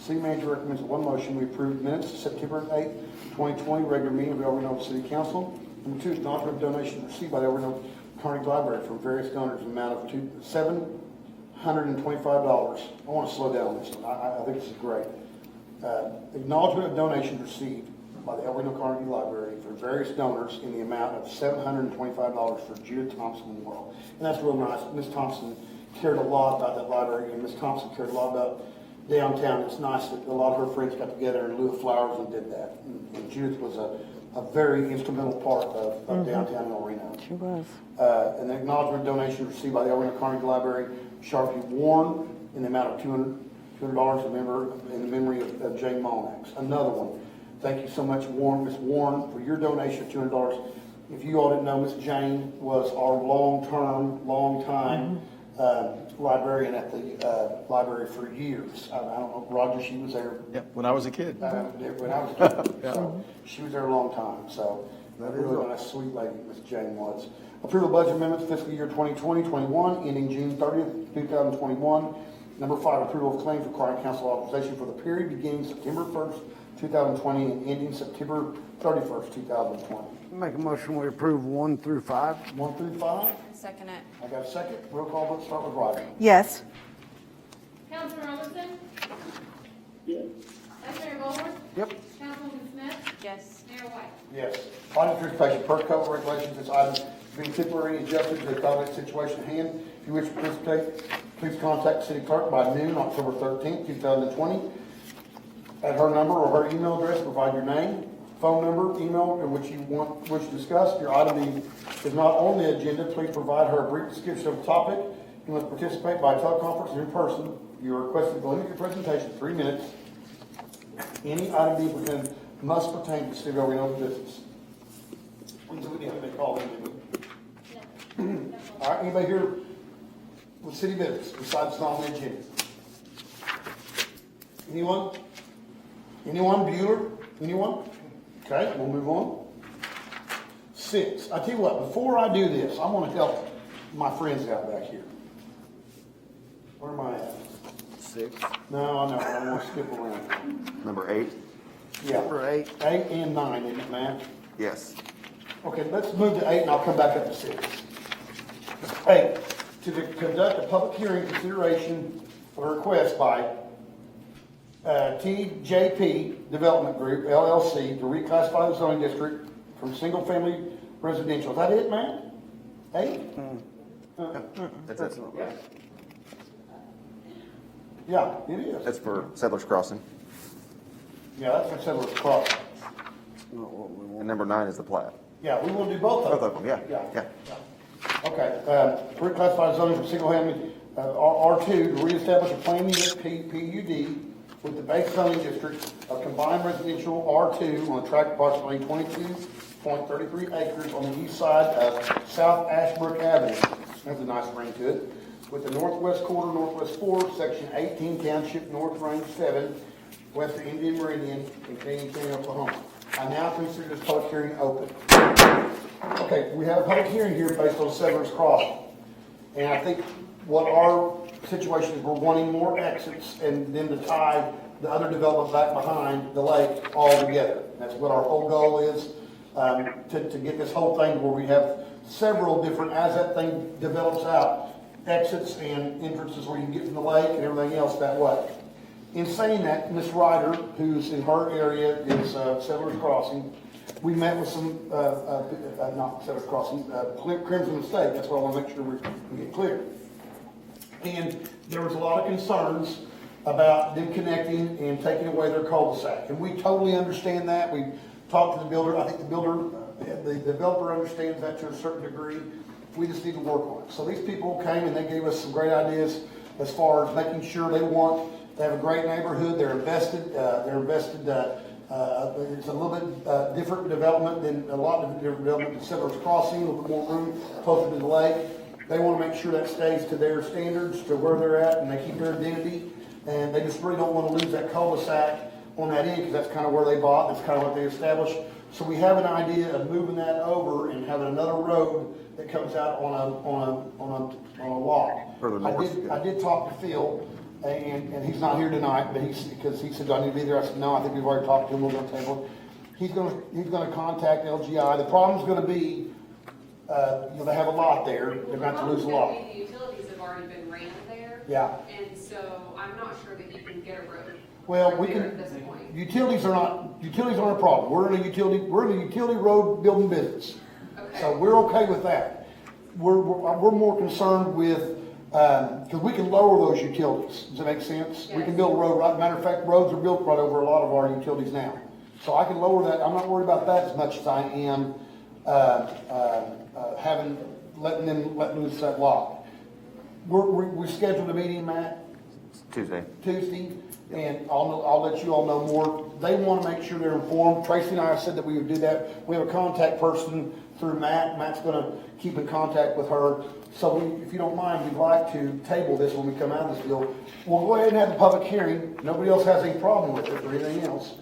City manager recommends one motion. We approve minutes of September 8, 2020, regular meeting of the El Reno City Council. Number 2, acknowledgement of donations received by the El Reno County Library from various donors in the amount of $725. I want to slow down on this one. I think this is great. Acknowledgement of donations received by the El Reno Carnegie Library for various donors in the amount of $725 for Judith Thompson Memorial. And that's real nice. Ms. Thompson cared a lot about that library, and Ms. Thompson cared a lot about downtown. It's nice that a lot of her friends got together in lieu of flowers and did that. And Judith was a very instrumental part of downtown El Reno. She was. An acknowledgement donation received by the El Reno Carnegie Library, Sharpie Warren, in the amount of $200 in the memory of Jane Molnax. Another one. Thank you so much, Warren, Miss Warren, for your donation of $200. If you all didn't know, Miss Jane was our long-time librarian at the library for years. I don't know, Roger, she was there Yeah, when I was a kid. when I was a kid. So she was there a long time. So a really nice, sweet lady, Miss Jane was. Approval of budget amendments fiscal year 2020-21, ending June 30th, 2021. Number 5, approval of claims requiring council authorization for the period beginning September 1st, 2020 and ending September 31st, 2020. Make a motion we approve 1 through 5. 1 through 5. Second it. I got a second. Roll call, let's start with Roger. Yes. Councilman Robinson? Yes. Vice Mayor Ballhorn? Yep. Councilwoman Smith? Yes. Mayor White? Yes. Item transportation per code regulations, this item is being temporarily adjusted to the COVID situation at hand. If you wish to participate, please contact the city clerk by noon, October 13th, 2020. At her number or her email address, provide your name, phone number, email, in which you wish to discuss. If your item is not on the agenda, please provide her a brief description of the topic. You must participate by teleconference or in person. You are requested to limit your presentation to 3 minutes. Any item being presented must pertain to the city of El Reno business. Until we have to call in. All right, anybody here with city business besides not on the agenda? Anyone? Anyone? Bueller? Anyone? Okay, we'll move on. 6. I tell you what, before I do this, I want to help my friends out back here. Where am I at? 6. No, I know, I want to skip around. Number 8? Yeah. Number 8. 8 and 9, isn't it, Matt? Yes. Okay, let's move to 8 and I'll come back up to 6. 8, to conduct a public hearing consideration of a request by TJP Development Group LLC to reclassify the zoning district from single-family residential. Is that it, Matt? Hey? That's it. Yeah, it is. That's for Settlers Crossing. Yeah, that's for Settlers Crossing. And number 9 is the plat. Yeah, we will do both of them. Both of them, yeah. Okay, reclassify zoning from single-family, R2 to reestablish a plan unit PUD with the base zoning district of combined residential R2 on a tract approximately 22.33 acres on the east side of South Ashbrook Avenue. Has a nice ring to it. With the northwest quarter, northwest 4, section 18, township north range 7, west of Indian Meridian in Canadian County, Oklahoma. I now consider this public hearing open. Okay, we have a public hearing here based on Settlers Crossing. And I think what our situation is, we're wanting more exits and then to tie the other development back behind the lake all together. That's what our whole goal is, to get this whole thing where we have several different, as that thing develops out, exits and entrances where you can get from the lake and everything else that way. In saying that, Ms. Ryder, who's in her area, is Settlers Crossing. We met with some, not Settlers Crossing, Crimson Estate. That's what I want to make sure we get clear. And there was a lot of concerns about them connecting and taking away their cul-de-sac. And we totally understand that. We talked to the builder. I think the developer understands that to a certain degree. We just need to work on it. So these people came and they gave us some great ideas as far as making sure they have a great neighborhood. They're invested. It's a little bit different development than a lot of different development than Settlers Crossing, a little bit more room closer to the lake. They want to make sure that stays to their standards, to where they're at, and they keep their identity. And they just really don't want to lose that cul-de-sac on that end, because that's kind of where they bought, that's kind of what they established. So we have an idea of moving that over and having another road that comes out on a lot. Further north. I did talk to Phil, and he's not here tonight, but because he said, do I need to be there? I said, no, I think we've already talked to him, we're going to table it. He's going to contact LGI. The problem's going to be, they have a lot there. They're going to have to lose a lot. The utilities have already been ran there. Yeah. And so I'm not sure that you can get a road. Well, we there can. at this point. Utilities aren't a problem. We're in a utility road building business. Okay. So we're okay with that. We're more concerned with, because we can lower those utilities. Does that make sense? We can build a road, right? Matter of fact, roads are built right over a lot of our utilities now. So I can lower that. I'm not worried about that as much as I am letting loose that lot. We scheduled a meeting, Matt, Tuesday. and I'll let you all know more. They want to make sure they're informed. Tracy and I said that we would do that. We have a contact person through Matt. Matt's going to keep in contact with her. So if you don't mind, we'd like to table this when we come out of this deal. We'll go ahead and have the public hearing. Nobody else has any problem with it or anything else.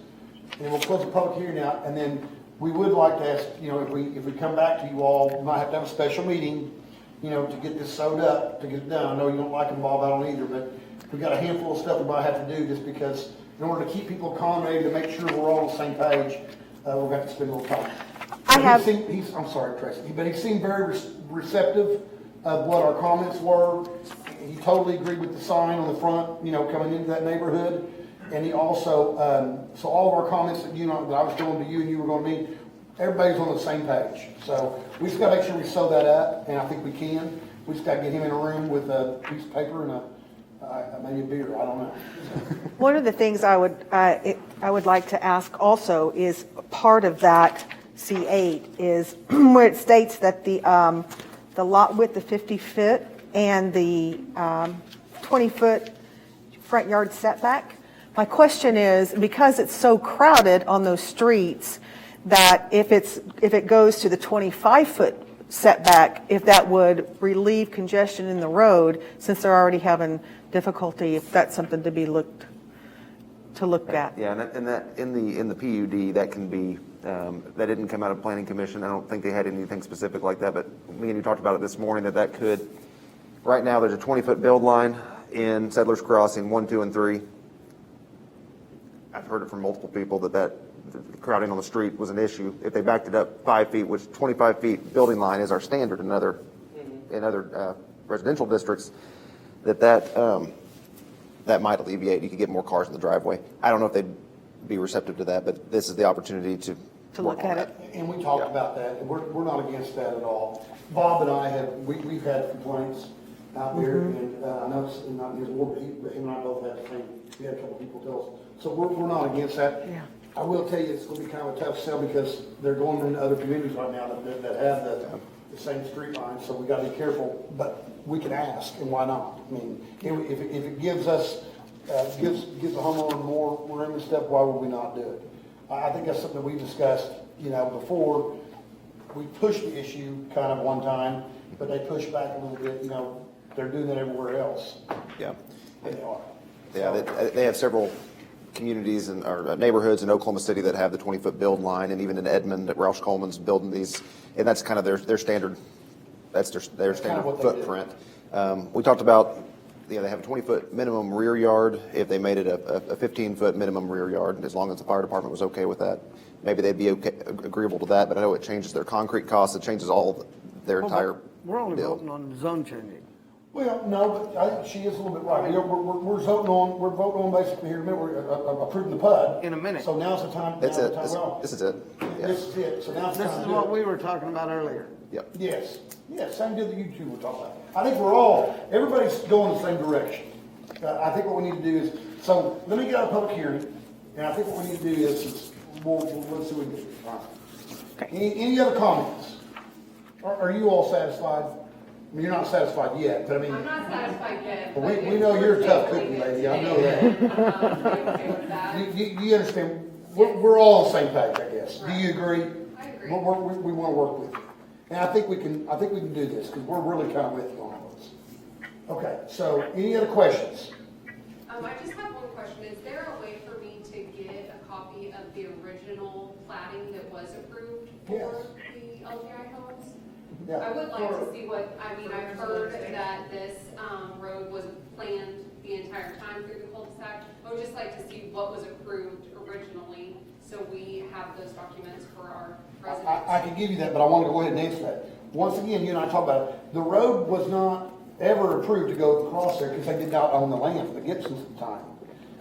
And we'll close the public hearing out, and then we would like to ask, if we come back to you all, we might have to have a special meeting, to get this sewed up, to get it done. I know you don't like them involved, I don't either, but we've got a handful of stuff we might have to do just because in order to keep people accommodated, to make sure we're all on the same page, we're going to have to spend a little time. I'm sorry, Tracy, but he seemed very receptive of what our comments were. He totally agreed with the sign on the front, coming into that neighborhood. And he also, so all of our comments that that I was going to you and you were going to me, everybody's on the same page. So we just got to make sure we sew that up, and I think we can. We just got to get him in a room with a piece of paper and maybe a beer. I don't know. One of the things I would like to ask also is part of that C8 is where it states that the lot width of 50 foot and the 20-foot front yard setback. My question is, because it's so crowded on those streets, that if it goes to the 25-foot setback, if that would relieve congestion in the road, since they're already having difficulty, if that's something to be looked at. Yeah, and that in the PUD, that can be, that didn't come out of Planning Commission. I don't think they had anything specific like that, but me and you talked about it this morning, that could, right now there's a 20-foot build line in Settlers Crossing 1, 2, and 3. I've heard it from multiple people that the crowding on the street was an issue. If they backed it up 5 feet, which 25 feet building line is our standard in other residential districts, that that might alleviate, you could get more cars in the driveway. I don't know if they'd be receptive to that, but this is the opportunity to look work on at that. And we talked about that, and we're not against that at all. Bob and I we've had complaints out there, and I know it's not in his ward, but him and I both had the same, we had a couple people tell us. So we're not against that. Yeah. I will tell you, it's gonna be kind of a tough sell because they're going into other communities right now that have the same street lines, so we gotta be careful, but we can ask, and why not? I mean, if it gives us, gives the homeowner more room and stuff, why would we not do it? I think that's something that we discussed, before. We pushed the issue kind of one time, but they pushed back a little bit, they're doing that everywhere else. Yeah. They are. Yeah, they have several communities or neighborhoods in Oklahoma City that have the 20-foot build line, and even in Edmond, Roush Coleman's building these, and that's kind of their standard, that's their standard what they do. footprint. We talked about, they have a 20-foot minimum rear yard. If they made it a 15-foot minimum rear yard, as long as the fire department was okay with that, maybe they'd be agreeable to that, but I know it changes their concrete costs, it changes all their entire We're only deal. voting on the zone changing. Well, no, but I think she is a little bit right. We're voting on basically here, remember, approving the PUD. In a minute. So now's the time. That's now's it. the time. Well, This is it. Yeah. This is it. So now's the This time is to do what it. we were talking about earlier. Yep. Yes, same deal that you two were talking about. I think everybody's going the same direction. I think what we need to do is, so let me get out a public hearing, and I think what we need to do is let's see what we can do. All right. Any other comments? Are you all satisfied? I mean, you're not satisfied yet, but I mean, I'm not satisfied yet. Well, we but know if you're a we're tough tabling cookie, it lady, I know today, that. I'm okay with that. you understand, we're all on the same page, I guess. Do you agree? I agree. We want to work with you. And I think we can do this, because we're really kind of with you on all this. Okay, so any other questions? I just have one question. Is there a way for me to get a copy of the original plating that was approved for Yes. the LGI homes? Yeah. I would like to see I've heard that this road was planned the entire time through the cul-de-sac. I would just like to see what was approved originally, so we have those documents for our residents. I can give you that, but I want to go ahead and answer that. Once again, you and I talked about it. The road was not ever approved to go across there because they did not own the land for the Gibsons at the time.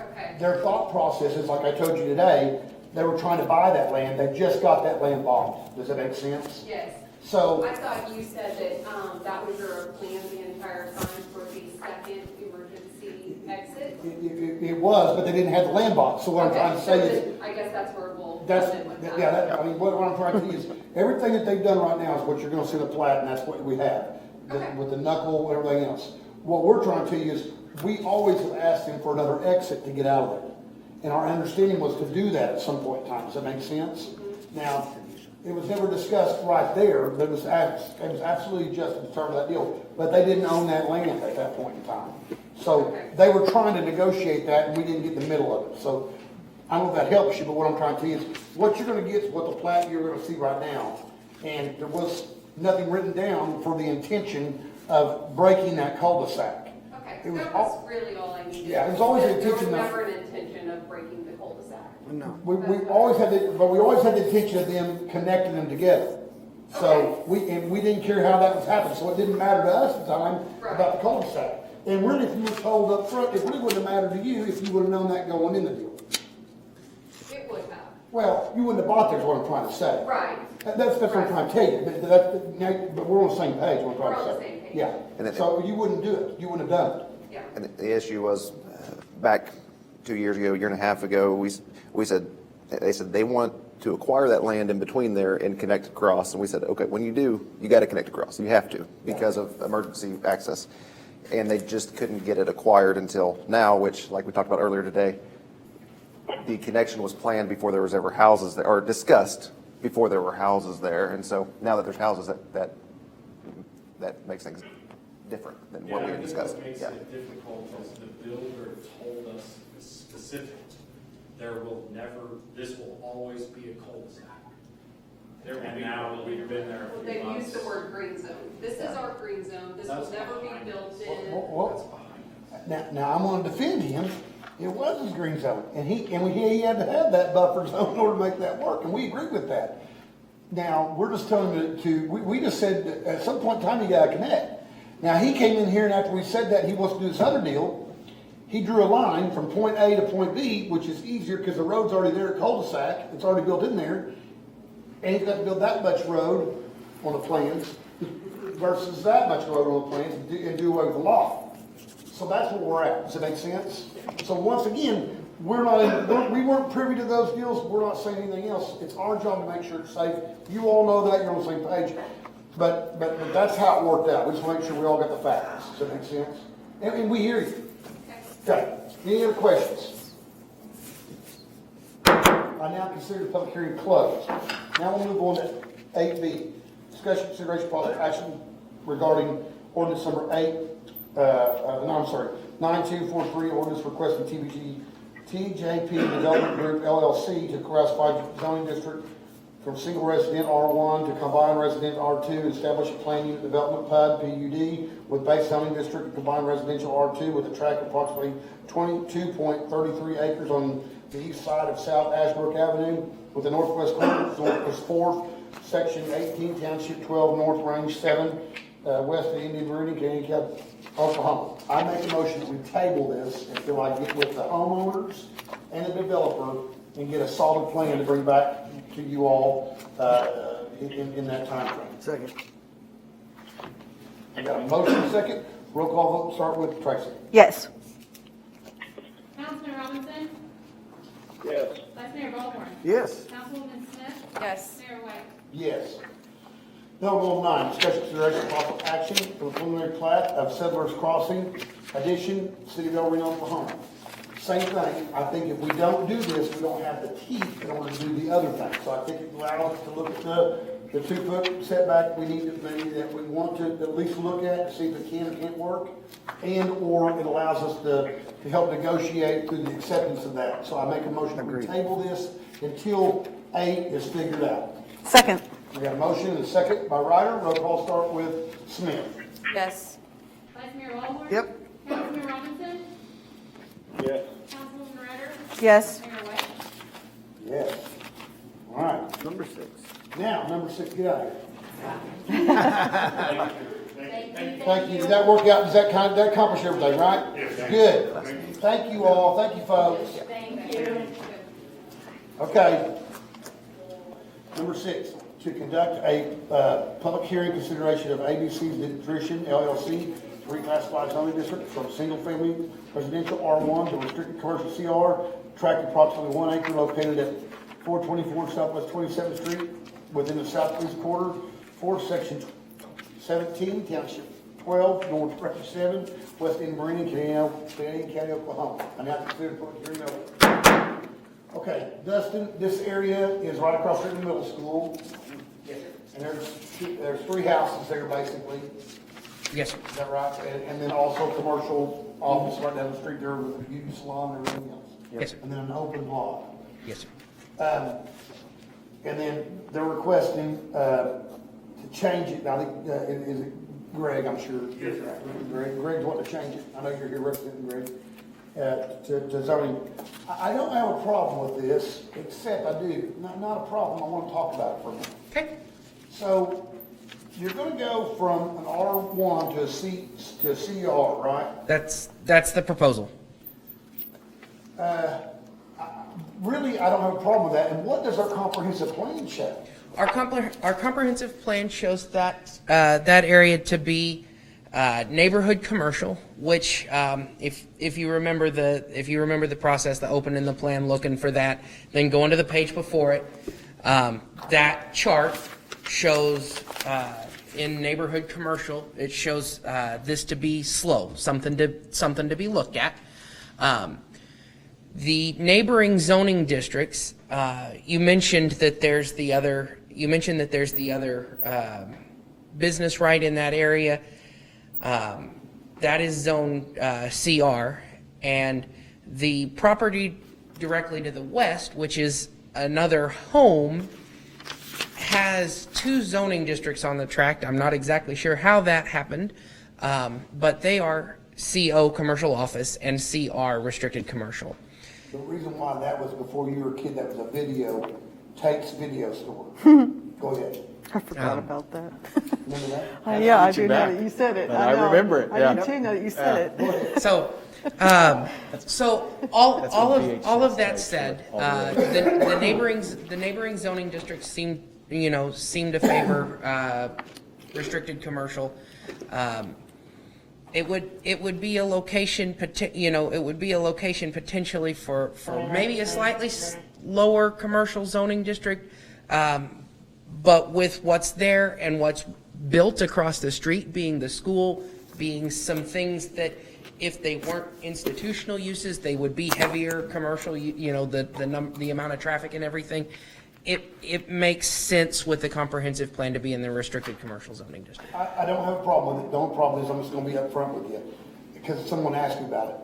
Okay. Their thought process is, like I told you today, they were trying to buy that land. They just got that land bought. Does that make sense? Yes. So, I thought you said that that was your plan the entire time for the second emergency exit. it was, but they didn't have the land bought. So what I'm trying to say is, then I guess that's where we'll that's, come in with that. what I'm trying to tell you is, everything that they've done right now is what you're gonna see in the plat, and that's what we have. Okay. With the knuckle, everything else. What we're trying to tell you is, we always have asked them for another exit to get out of there. And our understanding was to do that at some point in time. Does that make sense? Now, it was never discussed right there, but it was absolutely just in terms of that deal. But they didn't own that land at that point in time. So they were trying to negotiate that, and we didn't get in the middle of it. So I don't know if that helps you, but what I'm trying to tell you is, what you're gonna get is what the plat you're gonna see right now. And there was nothing written down for the intention of breaking that cul-de-sac. Okay, It was that all- was really all I needed. Yeah, it was always the There was intention of- never an intention of breaking the cul-de-sac. No. We always had the intention of them connecting them together. So we didn't care how that was happening, so it didn't matter to us at the time about the cul-de-sac. And really, if you were told up front, it really wouldn't have mattered to you if you would have known that going in the deal. It would have. Well, you wouldn't have bought there is what I'm trying to say. Right. That's what I'm trying to tell you, but we're on the same page, what I'm trying to say. We're on the same page. Yeah, And then- so you wouldn't do it, you wouldn't have done it. Yeah. And the issue was, back 2 years ago, a year and a half ago, we said, they said they want to acquire that land in between there and connect across. And we said, okay, when you do, you got to connect across. You have to, because of emergency access. And they just couldn't get it acquired until now, which, like we talked about earlier today, the connection was planned before there was ever houses there, or discussed before there were houses there. And so now that there's houses, that makes things different than what we had discussed. What makes it difficult is the builder told us specific. There will never, this will always be a cul-de-sac. And now we've been there a few They've months. used the word green zone. This is our green zone. This will That's never be fine. built in. Well, now I'm gonna defend him. It was his green zone, and he had to have that buffer zone in order to make that work, and we agree with that. Now, we're just telling him we just said that at some point in time, you gotta connect. Now, he came in here, and after we said that he wants to do this other deal, he drew a line from point A to point B, which is easier because the road's already there at cul-de-sac, it's already built in there. And he's got to build that much road on the plans versus that much road on the plans and do away with the law. So that's where we're at. Does it make sense? So once again, we weren't privy to those deals. We're not saying anything else. It's our job to make sure it's safe. You all know that. You're on the same page. But that's how it worked out. We just want to make sure we all got the facts. Does that make sense? And we hear you. Okay. Any other questions? I now consider the public hearing closed. Now we'll move on to 8B. Discussion, consideration, possible action regarding ordinance number 9243, ordinance requesting TJP Development Group LLC to classify zoning district from single resident R1 to combined resident R2, establish a planned unit development PUD with base zoning district and combined residential R2 with a tract of approximately 22.33 acres on the east side of South Ashbrook Avenue with the northwest corner, northwest 4th, section 18, township 12, north range 7, west of Indian Meridian, County, Oklahoma. I make a motion that we table this until I get with the homeowners and the developer and get a solid plan to bring back to you all in that time frame. Second. I got a motion second. Roll call vote, start with Tracy. Yes. Councilman Robinson? Yes. Vice Mayor Ballhorn? Yes. Councilwoman Smith? Yes. Mayor White? Yes. Bill Rule 9, discussion consideration possible action for the preliminary plat of Settlers Crossing addition, City of El Reno, Oklahoma. Same thing, I think if we don't do this, we don't have the teeth in order to do the other thing. So I think it allows us to look at the 2-foot setback we need to, maybe that we want to at least look at to see if it can or can't work. And or it allows us to help negotiate through the acceptance of that. So I make a motion that we table this until 8 is figured out. Second. We got a motion and a second by Ryder. Roll call start with Smith. Yes. Vice Mayor Ballhorn? Yep. Councilman Robinson? Yes. Councilwoman Ryder? Yes. Mayor White? Yes. All right. Number 6. Now, number 6, get out of here. Thank you. Thank you. Did that work out? Does that accomplish everything, right? Yes. Good. Thank you all. Thank you, folks. Thank you. Okay. Number 6, to conduct a public hearing consideration of ABC's Nutrition LLC to reclassify zoning district from single-family residential R1 to restricted commercial CR, tract approximately 1 acre located at 424 Southwest 27th Street within the southeast quarter, 4th section 17, township 12, north range 7, west end Meridian, County, Oklahoma. I now consider public hearing over. Okay, Dustin, this area is right across from the middle school. And there's 3 houses there basically. Yes, sir. Is that right? And then also commercial office right down the street there with a beauty salon and everything else. Yes, sir. And then an open lot. Yes, sir. And then they're requesting to change it. Now, is it Greg, I'm sure? Yes, sir. Greg's wanting to change it. I know you're here representing Greg. To zoning. I don't have a problem with this, except I do. Not a problem. I want to talk about it for a minute. Okay. So you're going to go from an R1 to a CR, right? That's the proposal. Really, I don't have a problem with that. And what does our comprehensive plan show? Our comprehensive plan shows that that area to be neighborhood commercial, which if you remember the process, the open in the plan, looking for that, then go into the page before it. That chart shows in neighborhood commercial, it shows this to be slow, something to be looked at. The neighboring zoning districts, you mentioned that there's the other business right in that area. That is zone CR, and the property directly to the west, which is another home, has 2 zoning districts on the tract. I'm not exactly sure how that happened, but they are CO commercial office and CR restricted commercial. The reason why that was before you were a kid, that was a Tate's video store. Go ahead. I forgot about that. Remember that? Yeah, I Reaching do know back. that you said it. And I know. remember it, I yeah. do too know that you said it. So So That's all what of that VHS said, all the the neighboring zoning districts seem to favor restricted commercial. It would be a location, potentially for maybe a slightly lower commercial zoning district, but with what's there and what's built across the street, being the school, being some things that if they weren't institutional uses, they would be heavier commercial, the amount of traffic and everything. It makes sense with the comprehensive plan to be in the restricted commercial zoning district. I don't have a problem with it. The only problem is I'm just gonna be upfront with you, because someone asked me about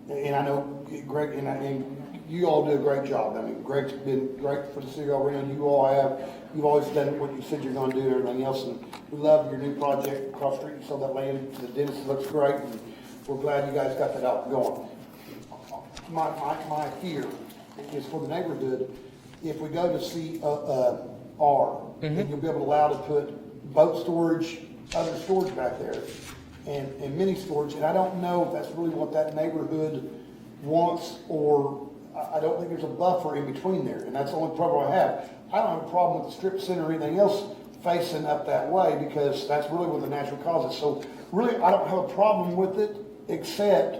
it. And I know Greg, and you all do a great job. I mean, Greg's been great for the city of Reno. You all have. You've always done what you said you're gonna do and everything else. And we love your new project across the street. You sold that land to the dentist. It looks great. And we're glad you guys got that out going. My fear is for the neighborhood. If we go to CR, then you'll be able to allow to put boat storage, other storage back there, and mini storage. And I don't know if that's really what that neighborhood wants, or I don't think there's a buffer in between there. And that's the only problem I have. I don't have a problem with the strip center or anything else facing up that way, because that's really what the natural causes. So really, I don't have a problem with it, except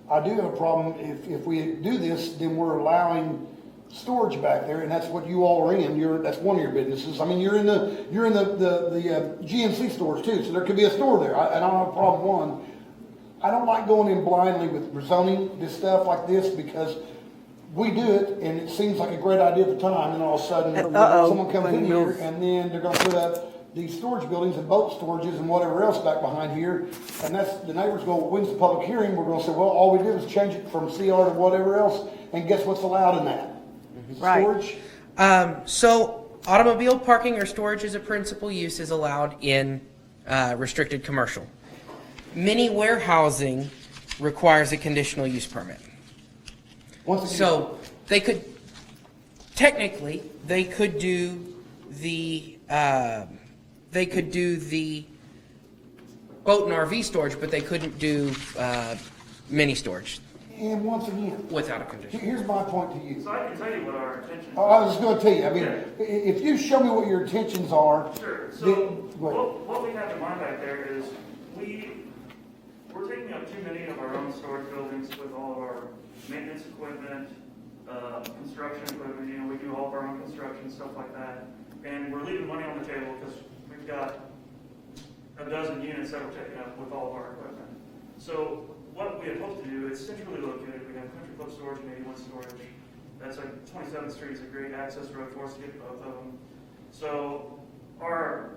I do have a problem if we do this, then we're allowing storage back there, and that's what you all are in. That's one of your businesses. I mean, you're in the GNC stores too, so there could be a store there. I don't have a problem. One, I don't like going in blindly with rezoning this stuff like this, because we do it and it seems like a great idea at the time, and all of a sudden someone comes in here and then they're going to put up these storage buildings and boat storages and whatever else back behind here, and that's the neighbors go, when's the public hearing? We're going to say, well, all we did was change it from CR to whatever else, and guess what's allowed in that? Right. Storage. So automobile parking or storage as a principal use is allowed in restricted commercial. Mini warehousing requires a conditional use permit. So they could, technically, they could do the boat and RV storage, but they couldn't do mini storage And once again, without a condition. here's my point to you. So I can tell you what our intention is. I was just going to tell you, I mean, if you show me what your intentions are. Sure, so then- go ahead. what we have in mind back there is we're taking up too many of our own storage buildings with all of our maintenance equipment, construction equipment, we do all of our own construction, stuff like that. And we're leaving money on the table because we've got a dozen units that we're taking up with all of our equipment. So what we had hoped to do is centrally located. We have Country Club Storage and 81 Storage. That's like 27th Street is a great access road for us to get to both of them. So our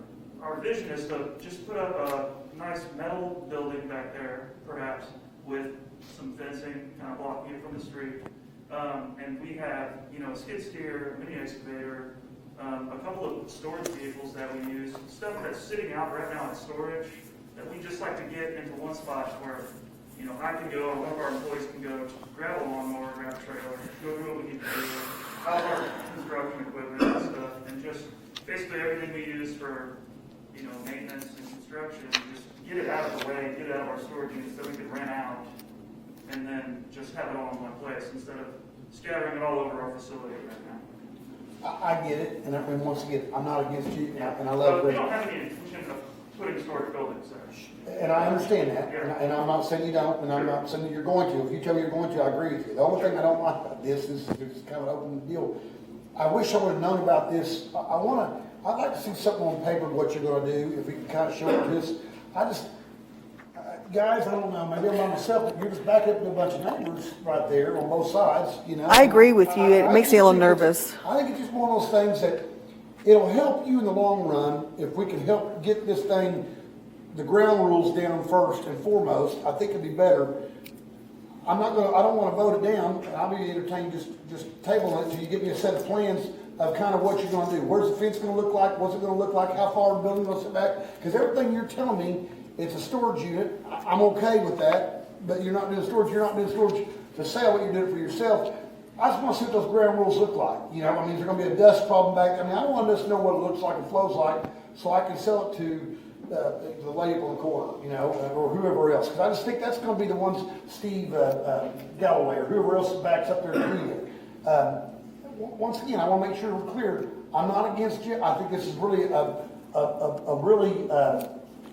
vision is to just put up a nice metal building back there, perhaps, with some fencing kind of blocking it from the street. And we have, a skid steer, a mini excavator, a couple of storage vehicles that we use, stuff that's sitting out right now in storage that we just like to get into one spot where, I can go, or one of our employees can go, grab a lawnmower, grab a trailer, go do what we need to do, all our construction equipment and stuff, and just basically everything we use for, maintenance and construction, just get it out of the way, get it out of our storage units that we can rent out, and then just have it all in one place instead of scattering it all over our facility right now. I get it, and once again, I'm not against you, and I love So we Greg. don't have any intention of putting storage buildings there. And I understand that, and I'm not saying you don't, and I'm not saying that you're going to. If you tell me you're going to, I agree with you. The only thing I don't like about this is it's kind of an open deal. I wish I would have known about this. I'd like to see something on paper of what you're gonna do, if we can kind of show it to us. Guys, I don't know, maybe I'm by myself, but you're just backing up to a bunch of neighbors right there on both sides, I agree with you. It makes me a little nervous. I think it's just one of those things that it'll help you in the long run if we can help get this thing, the ground rules down first and foremost. I think it'd be better. I don't want to vote it down, and I'll be entertained just tabling it until you give me a set of plans of kind of what you're going to do. Where's the fence going to look like? What's it going to look like? How far the building's going to sit back? Because everything you're telling me, it's a storage unit. I'm okay with that, but you're not doing storage. You're not doing storage to sell it. You're doing it for yourself. I just want to see what those ground rules look like. Is there going to be a dust problem back there? I want us to know what it looks like and flows like, so I can sell it to the lady up on the corner, you know, or whoever else. Because I just think that's going to be the ones, Steve Galloway, or whoever else backs up there to you. Once again, I want to make sure we're clear. I'm not against you. I think this is really a really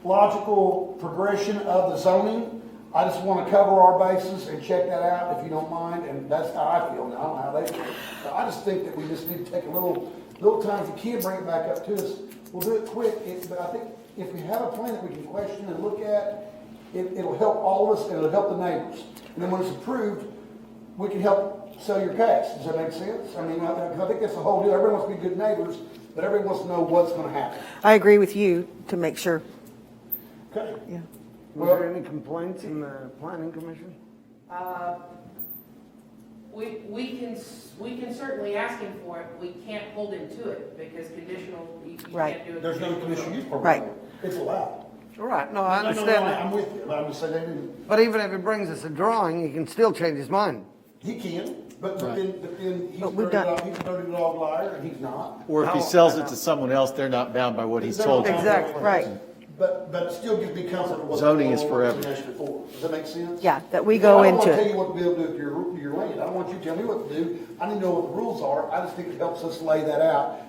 logical progression of the zoning. I just want to cover our bases and check that out, if you don't mind, and that's how I feel now. I don't know how they feel. So I just think that we just need to take a little time. If you can bring it back up to us, we'll do it quick. But I think if we have a plan that we can question and look at, it'll help all of us, and it'll help the neighbors. And then when it's approved, we can help sell your case. Does that make sense? I mean, I think that's the whole deal. Everyone wants to be good neighbors, but everyone wants to know what's going to happen. I agree with you to make sure. Okay. Yeah. Was there any complaints in the planning commission? We can certainly ask him for it. We can't hold him to it because conditional, you Right. can't do it. There's no conditional use program. Right. It's allowed. All right, no, I understand I'm that. with you, but I'm just saying they didn't. But even if he brings us a drawing, he can still change his mind. He can, but then he's But a we've dirty dog liar, and he's not. Or if he sells it to someone else, they're not bound by what he's They're told not you. Exactly. Right. But it still gives me comfort of what. Zoning is forever. Does that make sense? Yeah, that we go into I don't want to tell it. you what to be able to do with your land. I don't want you to tell me what to do. I need to know what the rules are. I just think it helps us lay that out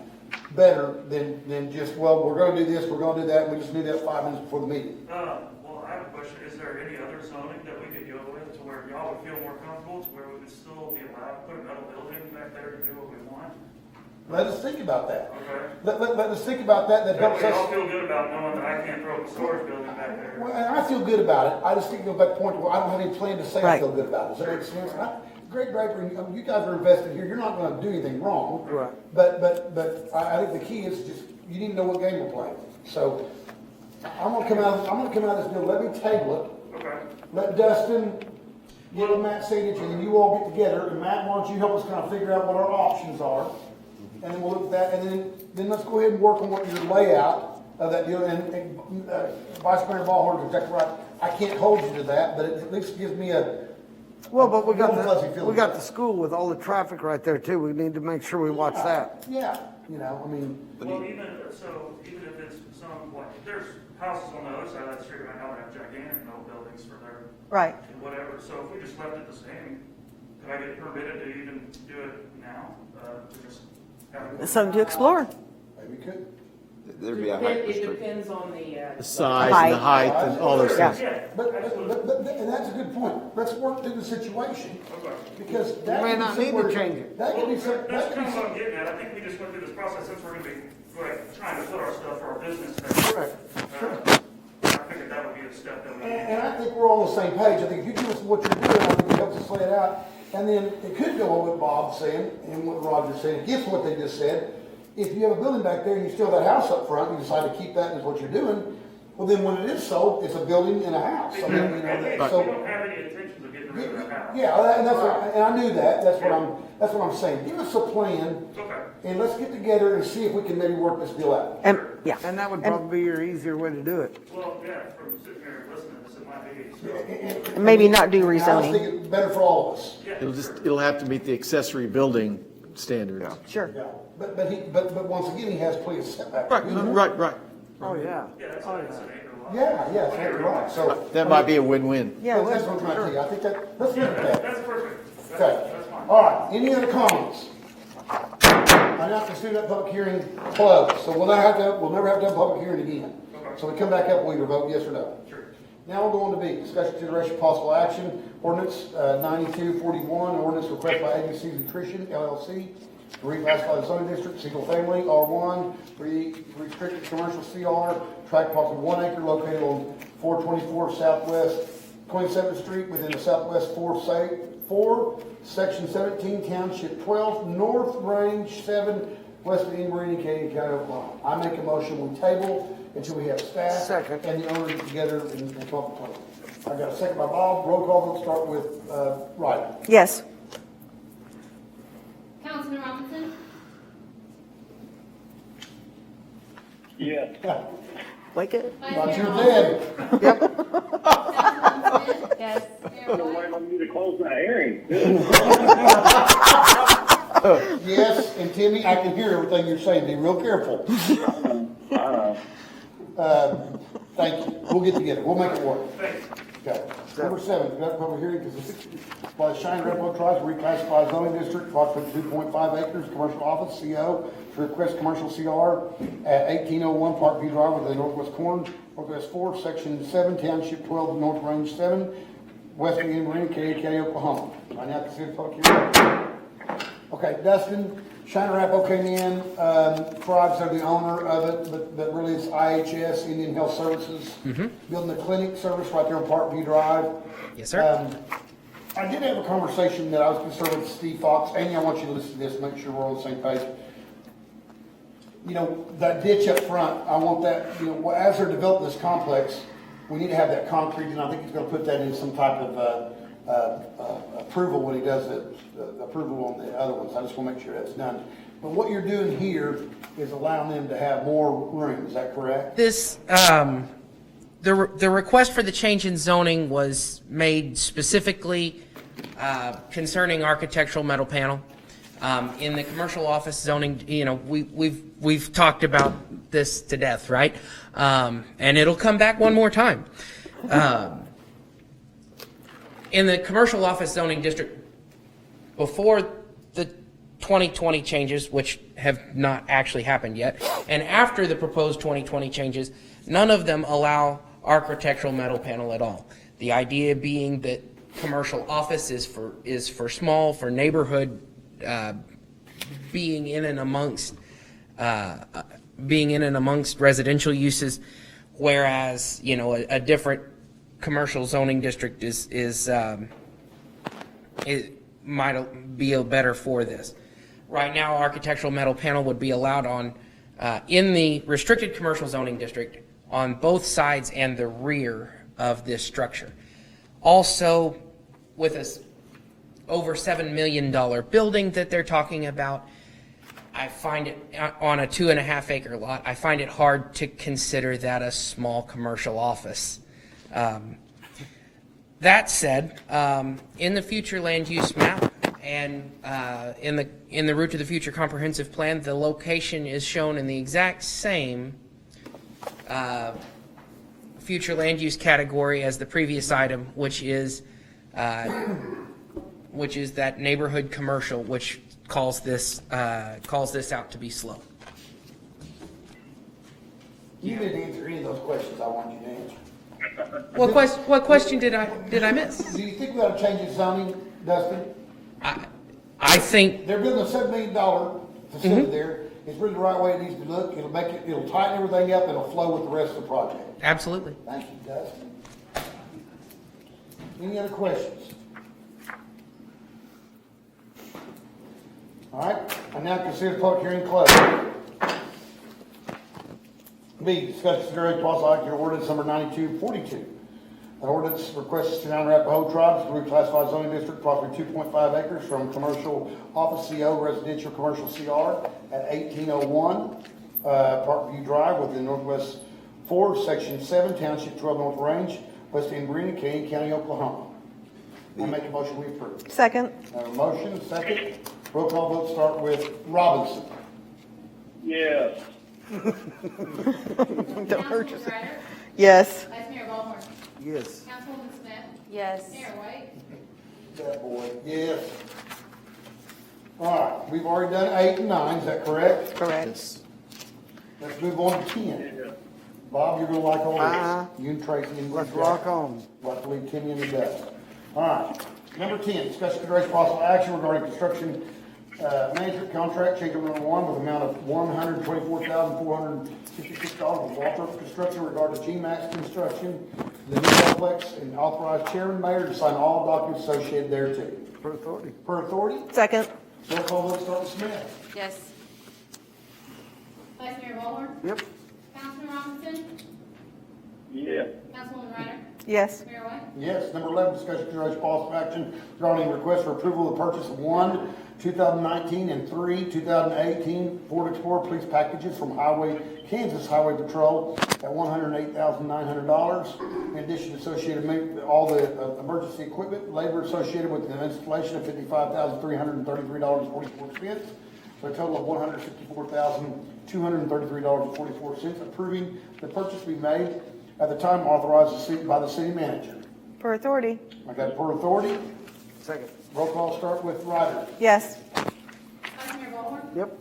better than just, well, we're going to do this, we're going to do that, and we just do that 5 minutes before the meeting. Well, I have a question. Is there any other zoning that we could go with to where y'all would feel more comfortable, to where we would still be allowed to put a metal building back there to do what we want? Let us think about that. Okay. Let us think about that. That helps Y'all us. feel good about knowing that I can't throw a storage building back there? Well, and I feel good about it. I just think go back to the point where I don't have any plan to say I Right. feel good about it. Does that make sense? Greg Draper, you guys are invested here. You're not going to do anything wrong. Right. But I think the key is just you need to know what game we're playing. So I'm going to come out of this deal. Let me table it. Okay. Let Dustin give a Matt signature, and then you all get together. And Matt, why don't you help us kind of figure out what our options are, and then we'll look at that, and then let's go ahead and work on what your layout of that deal. And Vice Mayor Ballhorn is exactly right. I can't hold you to that, but it at least gives me a. Well, but we got Warm, fuzzy feeling. the school with all the traffic right there too. We need to make sure we watch that. Yeah, you know, I mean. Well, even if it's some, like, if there's houses on the other side of that street right now that have gigantic metal buildings for their. Right. Whatever, so if we just left it the same, could I get permitted to even do it now, to just have it? Something to explore. Maybe we could. There'd be a height It restriction. depends on The size and the height and all those Yeah. things. Yeah, But, absolutely. and that's a good point. Let's work through the situation, Okay. because that. may could be not need to somewhere- change it. That could be some, that That's could kind be of some. what I'm getting at. I think we just went through this process since we're gonna be, like, trying to put our stuff for our business there. Correct. I figured that would be a step that we need. And I think we're all on the same page. I think if you give us what you're doing, I think it helps us lay it out. And then it could go on what Bob's saying and what Roger's saying, against what they just said. If you have a building back there and you still have that house up front, you decide to keep that as what you're doing, well, then when it is sold, it's a building and a house. I mean, you know, We so. don't have any intentions of getting rid of that house. Yeah, and that's what, and I knew that. That's what I'm saying. Give us a plan, Okay. and let's get together and see if we can maybe work this deal out. And, yeah. And that would probably be your easier way to do it. Well, yeah, from sitting here and listening to this, it might be, so. Maybe not do And I just rezoning. think it's better for all of us. It'll have to meet the accessory building standards. Sure. Yeah. But once again, he has plenty of setback. Right, right. Oh, yeah. Yeah, that's Oh, an yeah. acre lot. Yeah, exactly right. So. That might be a win-win. Yeah, That's what I'm trying to tell you. I think that, let's look at that. That's perfect. Okay. That's fine. All right, any other comments? I now consider that public hearing closed, so we'll never have to have a public hearing again. So we come back up, we either vote yes or no. Sure. Now we'll go on to B, discussion, consideration, possible action, ordinance 9241, ordinance request by ABC Nutrition LLC, to reclassify the zoning district, single family, R1, restricted commercial CR, tract approximately 1 acre located on 424 Southwest 27th Street within the Southwest 4, Section 17, Township 12, North Range 7, West of Inver, Canadian County, Oklahoma. I make a motion, we table until we have staff Second. and the owner get together and talk to them. I got a second by Bob, roll call, let's start with Wright. Yes. Councilman Robinson? Yes. Like it? Vice But Mayor you're Walworth? dead. Councilman Smith? Yes. Mayor White? Waiting on you to close my hearing. Yes, and Timmy, I can hear everything you're saying, be real careful. Thank you. We'll get together. We'll make it work. Okay. Number 7, conduct public hearing by the Cheyenne Railroad Tribes to reclassify zoning district approximately 2.5 acres, commercial office, CO, to request commercial CR at 1801 Parkview Drive with the northwest corner, northwest 4, section 7, township 12, north range 7, west of Marina, County, Oklahoma. I now consider public hearing. Okay, Dustin, Cheyenne Rapo came in, Tribes are the owner of it, but really it's IHS, Indian Health Services, building a clinic service right there on Parkview Drive. Yes, sir. I did have a conversation that I was concerned with Steve Fox. Amy, I want you to listen to this, make sure we're on the same page. You know, that ditch up front, I want that, you know, as they're developing this complex, we need to have that concrete, and I think he's gonna put that in some type of, approval when he does the approval on the other ones. I just want to make sure that's done. But what you're doing here is allowing them to have more room. Is that correct? This, the request for the change in zoning was made specifically concerning architectural metal panel. In the commercial office zoning, you know, we've talked about this to death, right? And it'll come back one more time. In the commercial office zoning district, before the 2020 changes, which have not actually happened yet, and after the proposed 2020 changes, none of them allow architectural metal panel at all. The idea being that commercial office is for small, for neighborhood, being in and amongst residential uses, whereas, you know, a different commercial zoning district it might be better for this. Right now, architectural metal panel would be allowed on in the restricted commercial zoning district on both sides and the rear of this structure. Also, with a over $7 million building that they're talking about, I find it on a 2.5 acre lot, I find it hard to consider that a small commercial office. That said, in the future land use map and in the Route to the Future comprehensive plan, the location is shown in the exact same future land use category as the previous item, which is that neighborhood commercial, which calls this out to be slow. You didn't answer any of those questions I wanted you to answer. What question did I miss? Do you think we ought to change the zoning, Dustin? I think They're building a $7 million facility there. It's really the right way it needs to look. It'll tighten everything up, and it'll flow with the rest of the project. Absolutely. Thank you, Dustin. Any other questions? All right, I now consider the public hearing closed. B, discussion consideration possible action ordinance number 9242. An ordinance requests the Cheyenne Arapahoe Tribes to reclassify zoning district property 2.5 acres from commercial office CO residential commercial CR at 1801 Parkview Drive within Northwest 4, Section 7, Township 12 North Range, West End Marina, County, Oklahoma. I make a motion we approve. Second. A motion, second. Roll call vote start with Robinson. Yes. Don't hurt yourself. Ryder? Yes. Vice Mayor Ballhorn? Yes. Councilwoman Smith? Yes. Mayor White? That boy, yes. All right, we've already done 8 and 9, is that correct? Correct. Let's move on to 10. Bob, you're gonna like all this. You and Tracy and Let's rock on. Like to leave Timmy in the dust. All right, number 10, discussion consideration possible action regarding construction management contract, change order number 1 with amount of $124,456 with Walthrop Construction regarding G-Max Construction, the new complex, and authorize chairman mayor to sign all documents associated thereto. Per authority. Per authority, Second. roll call vote start with Smith. Yes. Vice Mayor Ballhorn? Yep. Councilman Robinson? Yeah. Councilwoman Ryder? Yes. Mayor White? Yes. Number 11, discussion consideration possible action regarding request for approval of the purchase of 1 2019 and 3 2018 Ford Explorer police packages from Kansas Highway Patrol at $108,900. In addition, associated with all the emergency equipment, labor associated with the installation of $55,333.44, for a total of $154,000 $233.44, approving the purchase be made at the time authorized by the city manager. Per authority. I got per authority. Second. Roll call start with Ryder. Yes. Vice Mayor Ballhorn. Yep.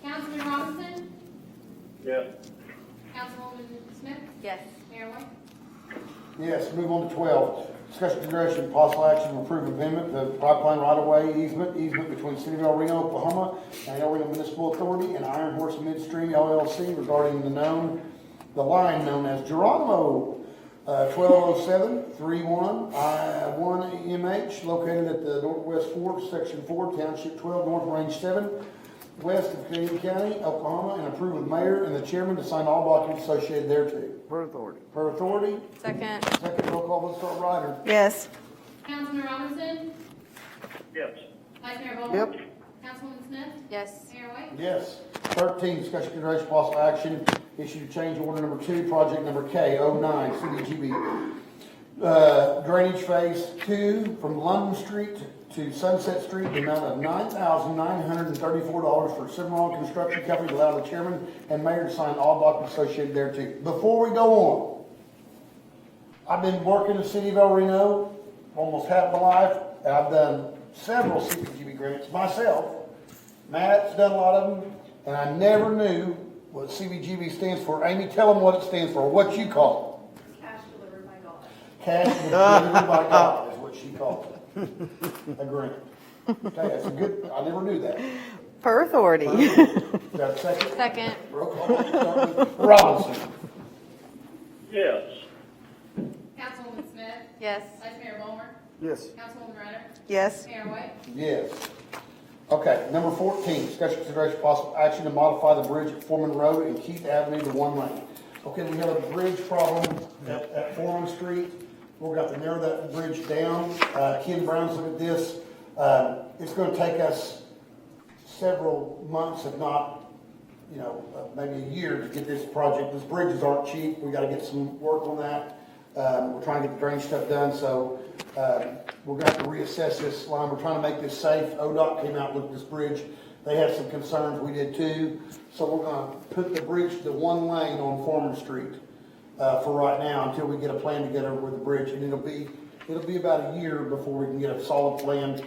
Councilman Robinson. Yeah. Councilwoman Smith. Yes. Mayor White. Yes, move on to 12. Discussion consideration possible action to approve amendment to pipeline right-of-way easement between City of El Reno, Oklahoma and El Reno Municipal Authority and Iron Horse Midstream LLC regarding the line known as Geronimo 1207-31 I-1 EMH located at the Northwest Fork, Section 4, Township 12, North Range 7, west of Canadian County, Oklahoma, and approve with mayor and the chairman to sign all documents associated thereto. Per authority. Per authority. Second. Second roll call, let's start Ryder. Yes. Councilman Robinson. Yes. Vice Mayor Ballhorn. Yep. Councilwoman Smith. Yes. Mayor White. Yes. 13, discussion consideration possible action, issue to change order number 2, project number K09, CDGB. Drainage phase 2 from London Street to Sunset Street, the amount of $9,934 for Cimarron Construction Company to allow the chairman and mayor to sign all documents associated thereto. Before we go on, I've been working in the city of El Reno almost half my life, and I've done several CDGB grants myself. Matt's done a lot of them, and I never knew what CBGB stands for. Amy, tell them what it stands for, what you call it. Cash delivered by God. Cash delivered by God is what she calls it. A grant. Okay, that's a good, I never knew that. Per authority. Is that a second? Second. Roll call, start with Robinson. Yes. Councilwoman Smith. Yes. Vice Mayor Ballhorn. Yes. Councilwoman Ryder. Yes. Mayor White. Yes. Okay, number 14, discussion consideration possible action to modify the bridge at Foreman Road and Keith Avenue to one lane. Okay, we have a bridge problem at Foreman Street. We're going to narrow that bridge down. Ken Brown's looked at this. It's going to take us several months, if not, maybe a year to get this project. These bridges aren't cheap. We got to get some work on that. We're trying to get the drainage stuff done, so we're going to have to reassess this line. We're trying to make this safe. ODOT came out and looked at this bridge. They had some concerns. We did too. So we're going to put the bridge to one lane on Foreman Street for right now until we get a plan together with the bridge. And it'll be about a year before we can get a solid plan.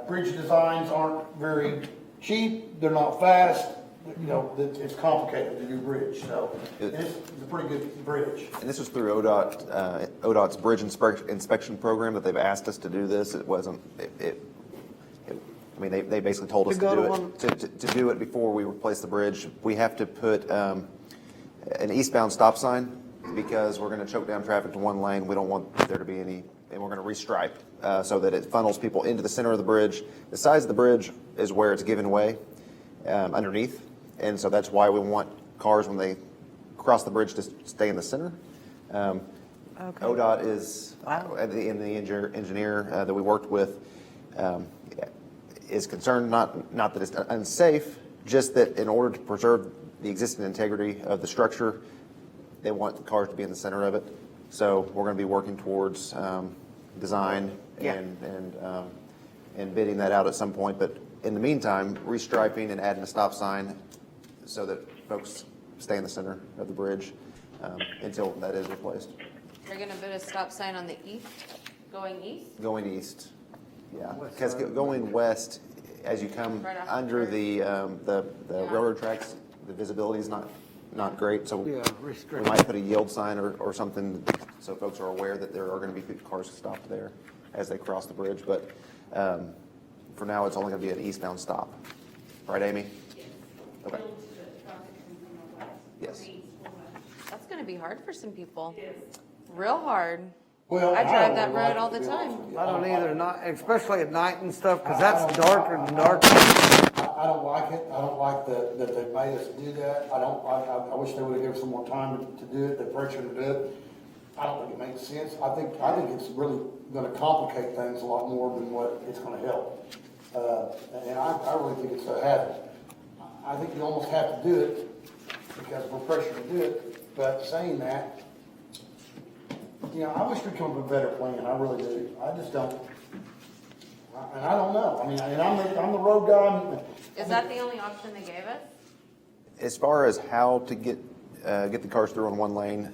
Bridge designs aren't very cheap. They're not fast. It's complicated to do bridge. So it's a pretty good bridge. And this was through ODOT's bridge inspection program that they've asked us to do this. It wasn't, they basically told us to do it, to do it before we replace the bridge. We have to put an eastbound stop sign because we're going to choke down traffic to one lane. We don't want there to be any, and we're going to restripe so that it funnels people into the center of the bridge. The size of the bridge is where it's given way underneath, and so that's why we want cars when they cross the bridge to stay in the center. ODOT is, and the engineer that we worked with is concerned, not that it's unsafe, just that in order to preserve the existing integrity of the structure, they want the cars to be in the center of it. So we're going to be working towards design and bidding that out at some point. But in the meantime, restriping and adding a stop sign so that folks stay in the center of the bridge until that is replaced. They're gonna put a stop sign on the east, going east? Going east, yeah. Because going west, as you come Right off under the the railroad tracks, the visibility is not great. So we restrict. might put a yield sign or something so folks are aware that there are going to be cars stopped there as they cross the bridge. But for now, it's only going to be an eastbound stop. Right, Amy? Okay. Yes. That's gonna be hard for some people. Real hard. Well, I drive don't that really road like all it, the to be honest time. with you. I don't either, not, especially at night and stuff, because that's darker and darker. I don't like it. I don't like that they made us do that. I wish they would have given us some more time to do it, the pressure to do it. I don't think it makes sense. I think it's really gonna complicate things a lot more than what it's gonna help. And I really think it's a hazard. I think you almost have to do it because we're pressured to do it. But saying that, I wish we'd come up with a better plan. I really do. I just don't. And I don't know. I mean, and I'm the road guy. Is that the only option they gave us? As far as how to get the cars through on one lane,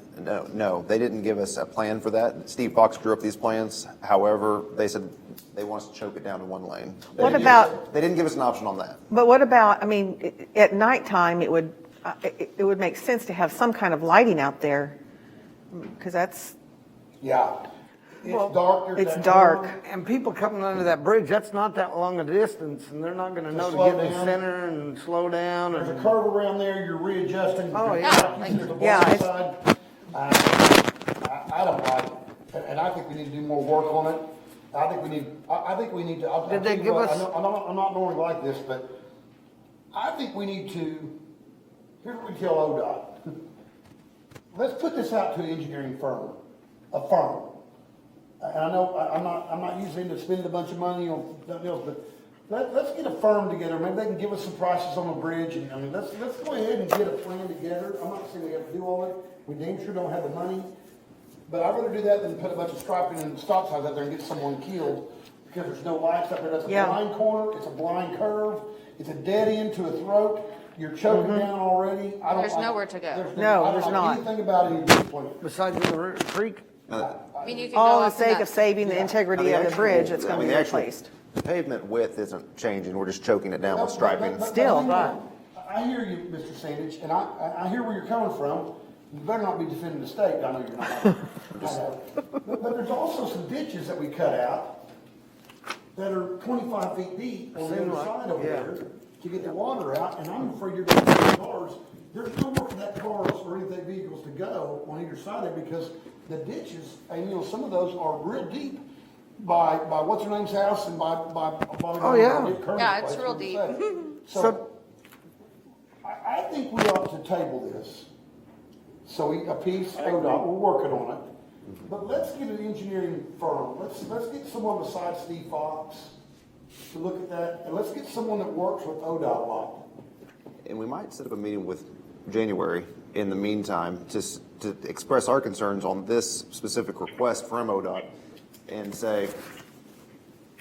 no, they didn't give us a plan for that. Steve Fox drew up these plans. However, they said they want us to choke it down to one lane. What about, They didn't give us an option on that. but what about, I mean, at nighttime, it would make sense to have some kind of lighting out there, because that's, Yeah. It's dark. there's it's that dark. corner. And people coming under that bridge, that's not that long a distance, and they're not gonna know to slow get in the down. center and slow down. There's a And curve around there, you're readjusting. Oh, You're yeah. using the Yeah, blind it's- side. I don't like it, and I think we need to do more work on it. I think we need to. I'll Did they tell you give what, us- I'm not normally like this, but I think we need to, here's what we tell ODOT. Let's put this out to an engineering firm, a firm. And I know, I'm not usually into spending a bunch of money on nothing else, but let's get a firm together. Maybe they can give us some prices on the bridge, and, I mean, let's go ahead and get a plan together. I'm not saying we have to do all of it. We damn sure don't have the money. But I'd rather do that than put a bunch of striping and stop signs out there and get someone killed because there's no lights up there. That's a Yeah. blind corner, it's a blind curve, it's a dead end to a throat. You're choking down already. I don't There's like- nowhere to go. No, I don't there's like not. anything about any of these plans. besides in the creek, I mean, you could All go in the up to sake that- of saving the integrity of the bridge, it's going to be replaced. The pavement width isn't changing. We're just choking it down with striping. Still. I hear you, Mr. Sandage, and I hear where you're coming from. You better not be defending the state. I know you're not. I know. But there's also some ditches that we cut out that are 25 feet deep on the other side over there to get the water out, and I'm afraid you're going to see cars. There's nowhere for that cars or anything vehicles to go on either side there because the ditches, and you know, some of those are real deep by what's her name's house and by Oh, yeah. Nick Kerner's Yeah, it's place, real what you deep. say. So I think we ought to table this. So we appease ODOT, we're working on it. But let's get an engineering firm, let's get someone besides Steve Fox to look at that, and let's get someone that works with ODOT a lot. And we might set up a meeting with January in the meantime to express our concerns on this specific request from ODOT and say,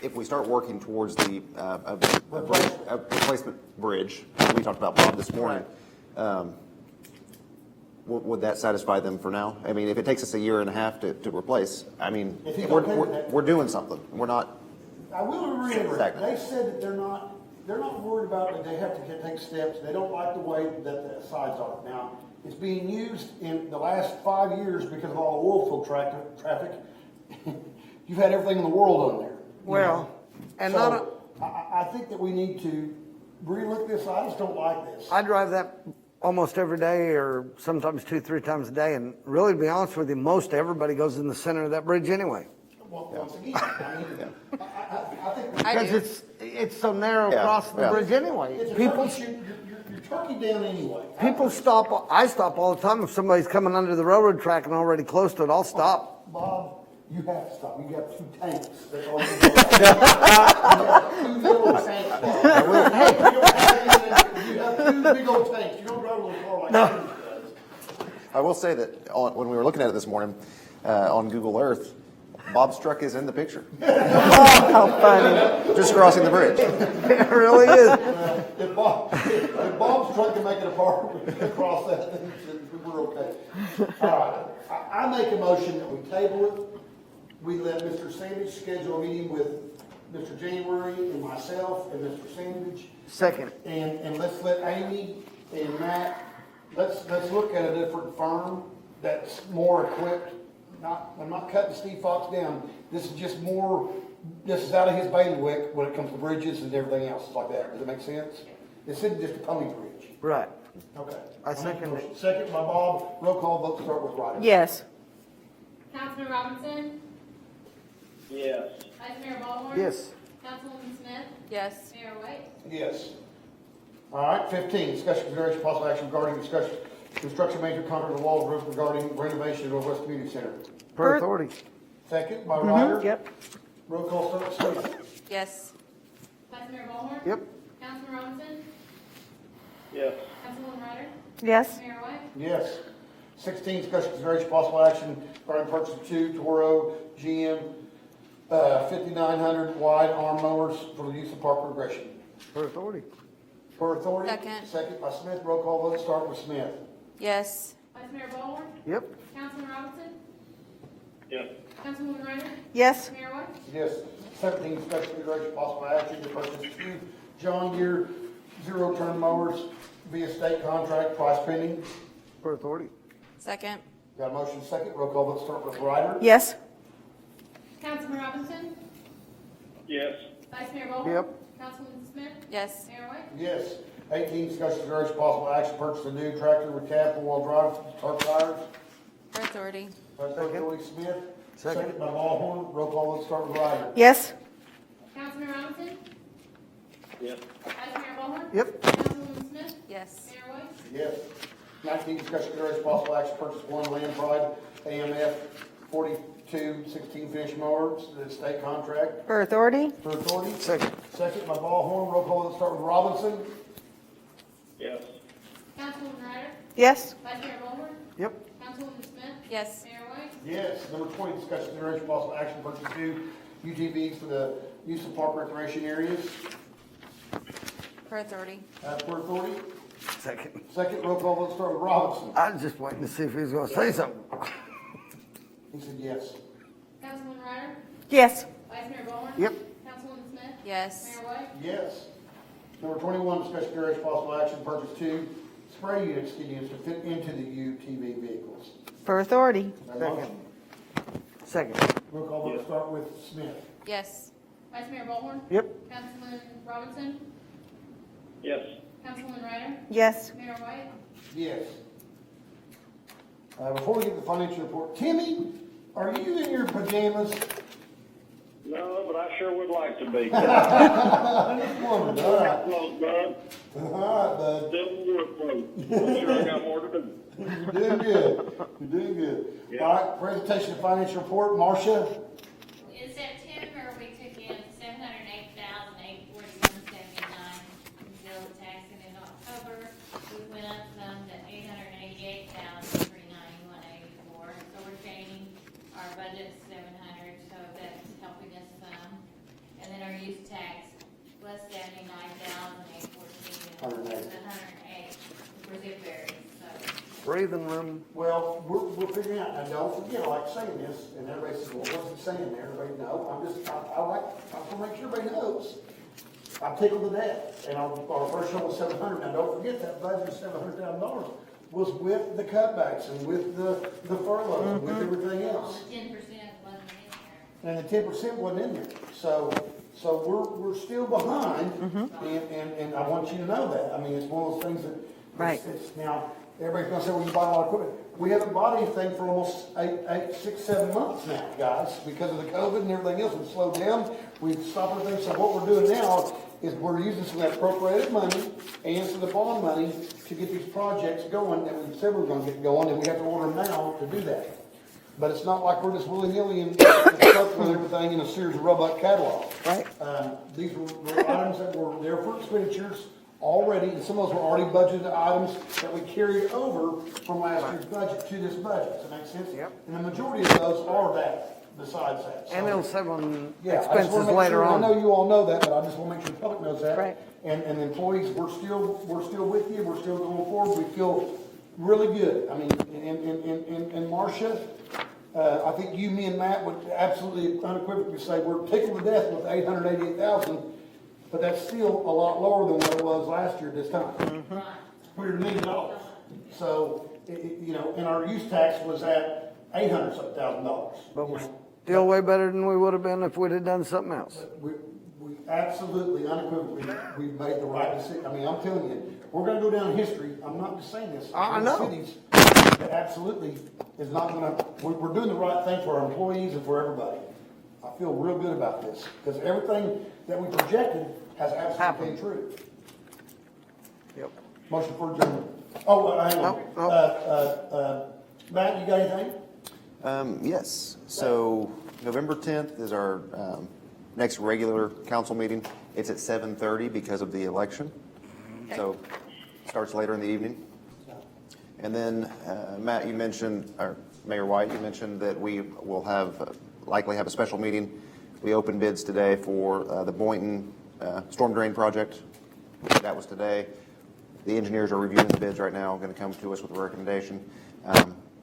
if we start working towards the a replacement bridge, we talked about Bob this morning, would that satisfy them for now? I mean, if it takes us a year and a half to replace, I mean, If he's okay with that. we're doing something. We're not. I will reiterate, Exactly. they said that they're not worried about that they have to take steps, they don't like the way that the sides are. Now, it's being used in the last 5 years because of all the oil field traffic. You've had everything in the world on there. you Well, know? and So, not I think that we need to relook this, I just don't like this. I drive that almost every day or sometimes 2-3 times a day, and really, to be honest with you, most everybody goes in the center of that bridge anyway. Well, once again, I mean, I think. I Because do. it's so narrow Yeah, across the yeah. bridge anyway. It's a People, turkey, you're turkey down anyway. people stop, I stop all the time if somebody's coming under the railroad track and already close to it, I'll stop. Bob, you have to stop. You got 2 tanks. That's all you got. You have 2 little tanks, Bob. You have 2 big old tanks. You don't drive a little car like that. I will say that when we were looking at it this morning on Google Earth, Bob's truck is in the picture. How funny. Just crossing the bridge. It really is. If Bob's truck can make it apart, we can cross that thing, we're okay. All right, I make a motion that we table it. We let Mr. Sandage schedule a meeting with Mr. January and myself and Mr. Sandage. Second. And let's let Amy and Matt, let's look at a different firm that's more equipped. I'm not cutting Steve Fox down. This is just more, this is out of his bailiwick when it comes to bridges and everything else like that. Does it make sense? This isn't just a pony bridge. Right. Okay. I second it. Second by Bob. Roll call vote start with Ryder. Yes. Councilman Robinson? Yes. Vice Mayor Ballhorn? Yes. Councilwoman Smith? Yes. Mayor White? Yes. All right, 15, discussion consideration possible action regarding construction major contract of wall roof regarding renovation of Northwest Community Center. Per authority. Second by Ryder. Yep. Roll call start with Smith. Yes. Vice Mayor Ballhorn? Yep. Councilman Robinson? Yes. Councilwoman Ryder? Yes. Mayor White? Yes. 16, discussion consideration possible action regarding purchase of 2 Toro GM 5900 wide arm mowers for the use of park regression. Per authority. Per authority? Second. Second by Smith. Roll call vote, start with Smith. Yes. Vice Mayor Ballhorn. Yep. Councilman Robinson. Yes. Councilwoman Ryder. Yes. Mayor White. Yes. 17, discussion consideration possible action to purchase 2 John Deere zero-turn mowers via state contract, price pending. Per authority. Second. Got a motion second. Roll call vote, start with Ryder. Yes. Councilman Robinson. Yes. Vice Mayor Ballhorn. Yep. Councilwoman Smith. Yes. Mayor White. Yes. 18, discussion consideration possible action to purchase a new tractor with cab, four-wheel drive, tarp tires. Per authority. By Authority Smith. Second. By Ballhorn. Roll call vote, start with Ryder. Yes. Councilman Robinson. Yes. Vice Mayor Ballhorn. Yep. Councilwoman Smith. Yes. Mayor White. Yes. 19, discussion consideration possible action to purchase 1 Land Pride AMF 42 16 finish mower, the state contract. Per authority. Per authority. Second. Second by Ballhorn. Roll call, let's start with Robinson. Yes. Councilwoman Ryder. Yes. Vice Mayor Ballhorn. Yep. Councilwoman Smith. Yes. Mayor White. Yes. Number 20, discussion consideration possible action to purchase 2 UTVs for the use of park recreation areas. Per authority. Per authority. Second. Second, roll call, let's start with Robinson. I was just waiting to see if he was gonna say something. He said yes. Councilwoman Ryder. Yes. Vice Mayor Ballhorn. Yep. Councilwoman Smith. Yes. Mayor White. Yes. Number 21, discussion consideration possible action to purchase 2 spray units to fit into the UTV vehicles. Per authority. Got a motion? Second. Roll call, let's start with Smith. Yes. Vice Mayor Ballhorn. Yep. Councilman Robinson. Yes. Councilwoman Ryder. Yes. Mayor White. Yes. Before we get to the financial report, Timmy, are you in your pajamas? No, but I sure would like to be. I just wondered. All right. Close, bud. All right, bud. Still work close. I'm sure I got more to do. You're doing good. You're doing good. Yeah. All right, presentation of financial report, Marcia. In September, we took in $708,841.79 in sales tax, and in October, we went up some to $888,391.84. So we're changing our budget to $700, so that's helping us some. And then our use tax was $79,814, and it was $108. Of course, it varies, so. Breathing room. Well, we're figuring out, and don't forget, I like saying this, and everybody says, well, what's it saying there? Everybody know, I want to make sure everybody knows. I'm tickled to death, and our first show was $700. Now, don't forget that budget of $700,000 was with the cutbacks and with the furloughs and with everything else. 10% wasn't in there. And the 10% wasn't in there. So we're still behind, and I want you to know that. I mean, it's one of those things that. Right. It's now, everybody's gonna say, well, you buy a lot of equipment. We haven't bought anything for almost 6, 7 months now, guys, because of the COVID and everything else. We've slowed down, we've stopped everything. So what we're doing now is we're using some of that appropriated money and some of the bond money to get these projects going that we said we were gonna get going, and we have to order them now to do that. But it's not like we're just willy-nilly and stuck with everything in a series of robot catalogs. Right. These were items that were there for expenditures already, and some of those were already budgeted items that we carried over from last year's budget to this budget. Does that make sense? Yep. And the majority of those are that, besides that. So- And it'll save on Yeah, I just expenses wanna make later sure- on. I know you all know that, but I just want to make sure the public knows that. Right. And the employees, we're still with you, we're still going forward, we feel really good. I mean, and Marcia, I think you, me, and Matt would absolutely unequivocally say we're tickled to death with 888,000, but that's still a lot lower than what it was last year at this time. $100 million. So, and our use tax was at $800,000. But we're still way better than we would have been if we'd have done something else. We absolutely, unequivocally, we've made the right decision. I mean, I'm telling you, we're gonna go down in history. I'm not just saying this. I In know. cities that absolutely is not gonna, we're doing the right thing for our employees and for everybody. I feel real good about this, because everything that we projected has absolutely been true. Yep. Motion for adjournment. Oh, hang on. No. Matt, you got anything? Yes. So November 10th is our next regular council meeting. It's at 7:30 because of the election. So starts later in the evening. And then, Matt, you mentioned, or Mayor White, you mentioned that we will likely have a special meeting. We opened bids today for the Boynton storm drain project. That was today. The engineers are reviewing the bids right now, going to come to us with a recommendation.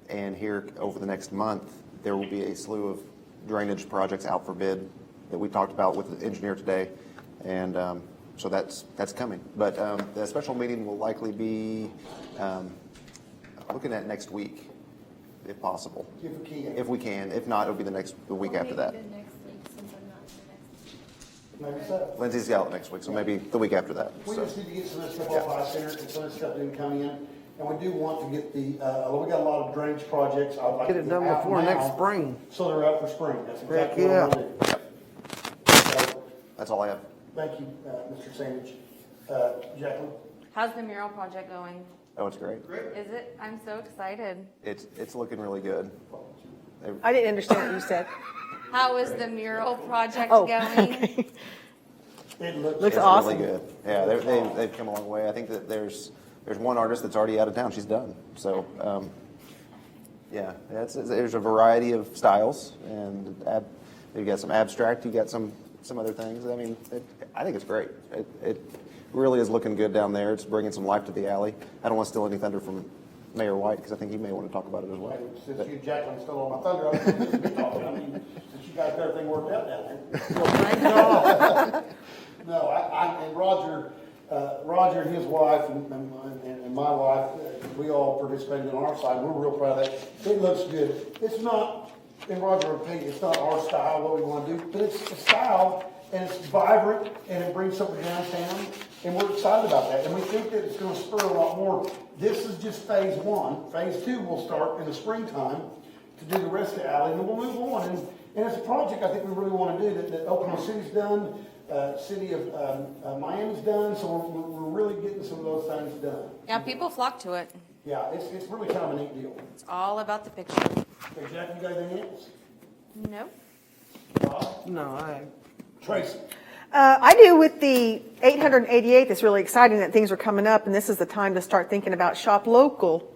And here, over the next month, there will be a slew of drainage projects out for bid that we talked about with the engineer today. And so that's coming. But the special meeting will likely be looking at next week, if possible. If we can. If we can. If not, it'll be the week after that. Maybe so. Lindsay's out next week, so maybe the week after that. We So, just need to get some of this stuff off our center, and some of this stuff didn't come in. And we do want to get we got a lot of drainage projects. I'd like Get to it done out before now, next spring. So they're up for spring. That's Heck, exactly what I yeah. want to do. So, that's all I have. thank you, Mr. Sandage. Jacqueline? How's the mural project going? Oh, it's great. Is it? I'm so excited. It's looking really good. I didn't understand what you said. How is the mural project Oh, going? okay. It looks Looks It's awesome. really good. Yeah, they've come a long way. I think that there's one artist that's already out of town. She's done. So, yeah, there's a variety of styles, and you got some abstract, you got some other things. I mean, I think it's great. It really is looking good down there. It's bringing some life to the alley. I don't want to steal any thunder from Mayor White, because I think he may want to talk about it as well. Since you, Jacqueline, stole all my thunder, I was going to be talking. I mean, since you guys got everything worked out down there. So, thank God. No, and Roger and his wife and my wife, we all participated on our side. We're real proud of that. It looks good. It's not, in Roger's opinion, it's not our style, what we want to do, but it's a style, and it's vibrant, and it brings something downtown, and we're excited about that. And we think that it's going to spur a lot more. This is just phase one. Phase two will start in the springtime to do the rest of the alley, and then we'll move on. And it's a project I think we really want to do that Oklahoma City's done, City of Miami's done, so we're really getting some of those things done. Yeah, people flock to it. Yeah, it's really kind of a neat deal. It's all about the picture. Hey, Jack, you got anything else? Nope. Bob? No, Tracy? I do with the 888th. It's really exciting that things are coming up, and this is the time to start thinking about shop local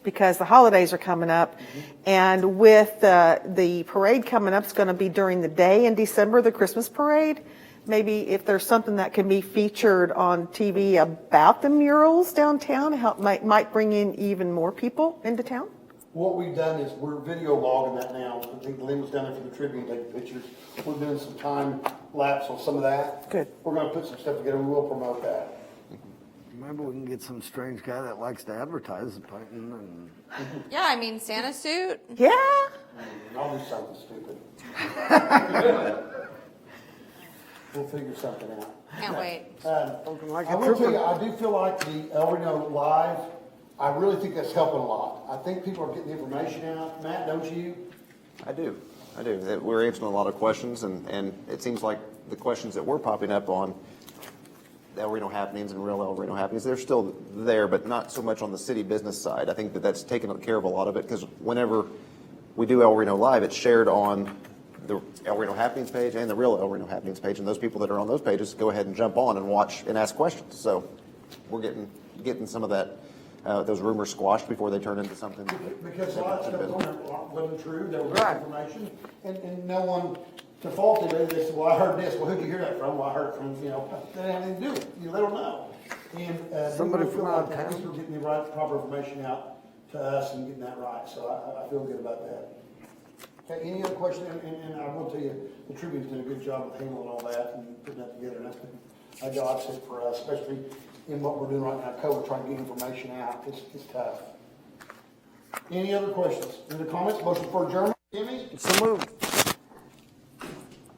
because the holidays are coming up. And with the parade coming up, it's going to be during the day in December, the Christmas parade. Maybe if there's something that can be featured on TV about the murals downtown, might bring in even more people into town. What we've done is we're video logging that now. I think Lynn was down there for the Tribune taking pictures. We're doing some time lapse on some of that. Good. We're going to put some stuff together. We will promote that. maybe we can get some strange guy that likes to advertise painting and. Yeah, I mean, Santa suit. Yeah. I'll do something stupid. We'll figure something out. Can't wait. Looking like I a will tell you, trooper. I do feel like the El Reno Live, I really think that's helping a lot. I think people are getting the information out. Matt, don't you? I do. We're answering a lot of questions, and it seems like the questions that were popping up on the El Reno happenings and real El Reno happenings, they're still there, but not so much on the city business side. I think that that's taken care of a lot of it, because whenever we do El Reno Live, it's shared on the El Reno happenings page and the real El Reno happenings page, and those people that are on those pages go ahead and jump on and watch and ask questions. So we're getting some of that, those rumors squashed before they turn into something. Because a lot of stuff on there wasn't true, there was information, and no one defaulted it. They said, well, I heard this, well, who'd you hear that from? Well, I heard it from, that had anything to do with it. You let them know. And Somebody we from feel out of like town. we're getting the right, proper information out to us and getting that right, so I feel good about that. Okay, any other question? And I will tell you, the Tribune's done a good job of handling all that and putting that together, and that's been a job set for us, especially in what we're doing right now, COVID, trying to get information out. It's tough. Any other questions? Any comments? Motion for adjournment? Jimmy? So moved.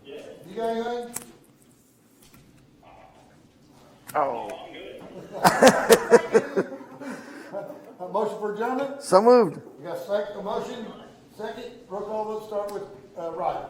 You got anything? Oh. A motion for adjournment? So moved. You got a second, a motion? Second? Roll call, let's start with Ryder.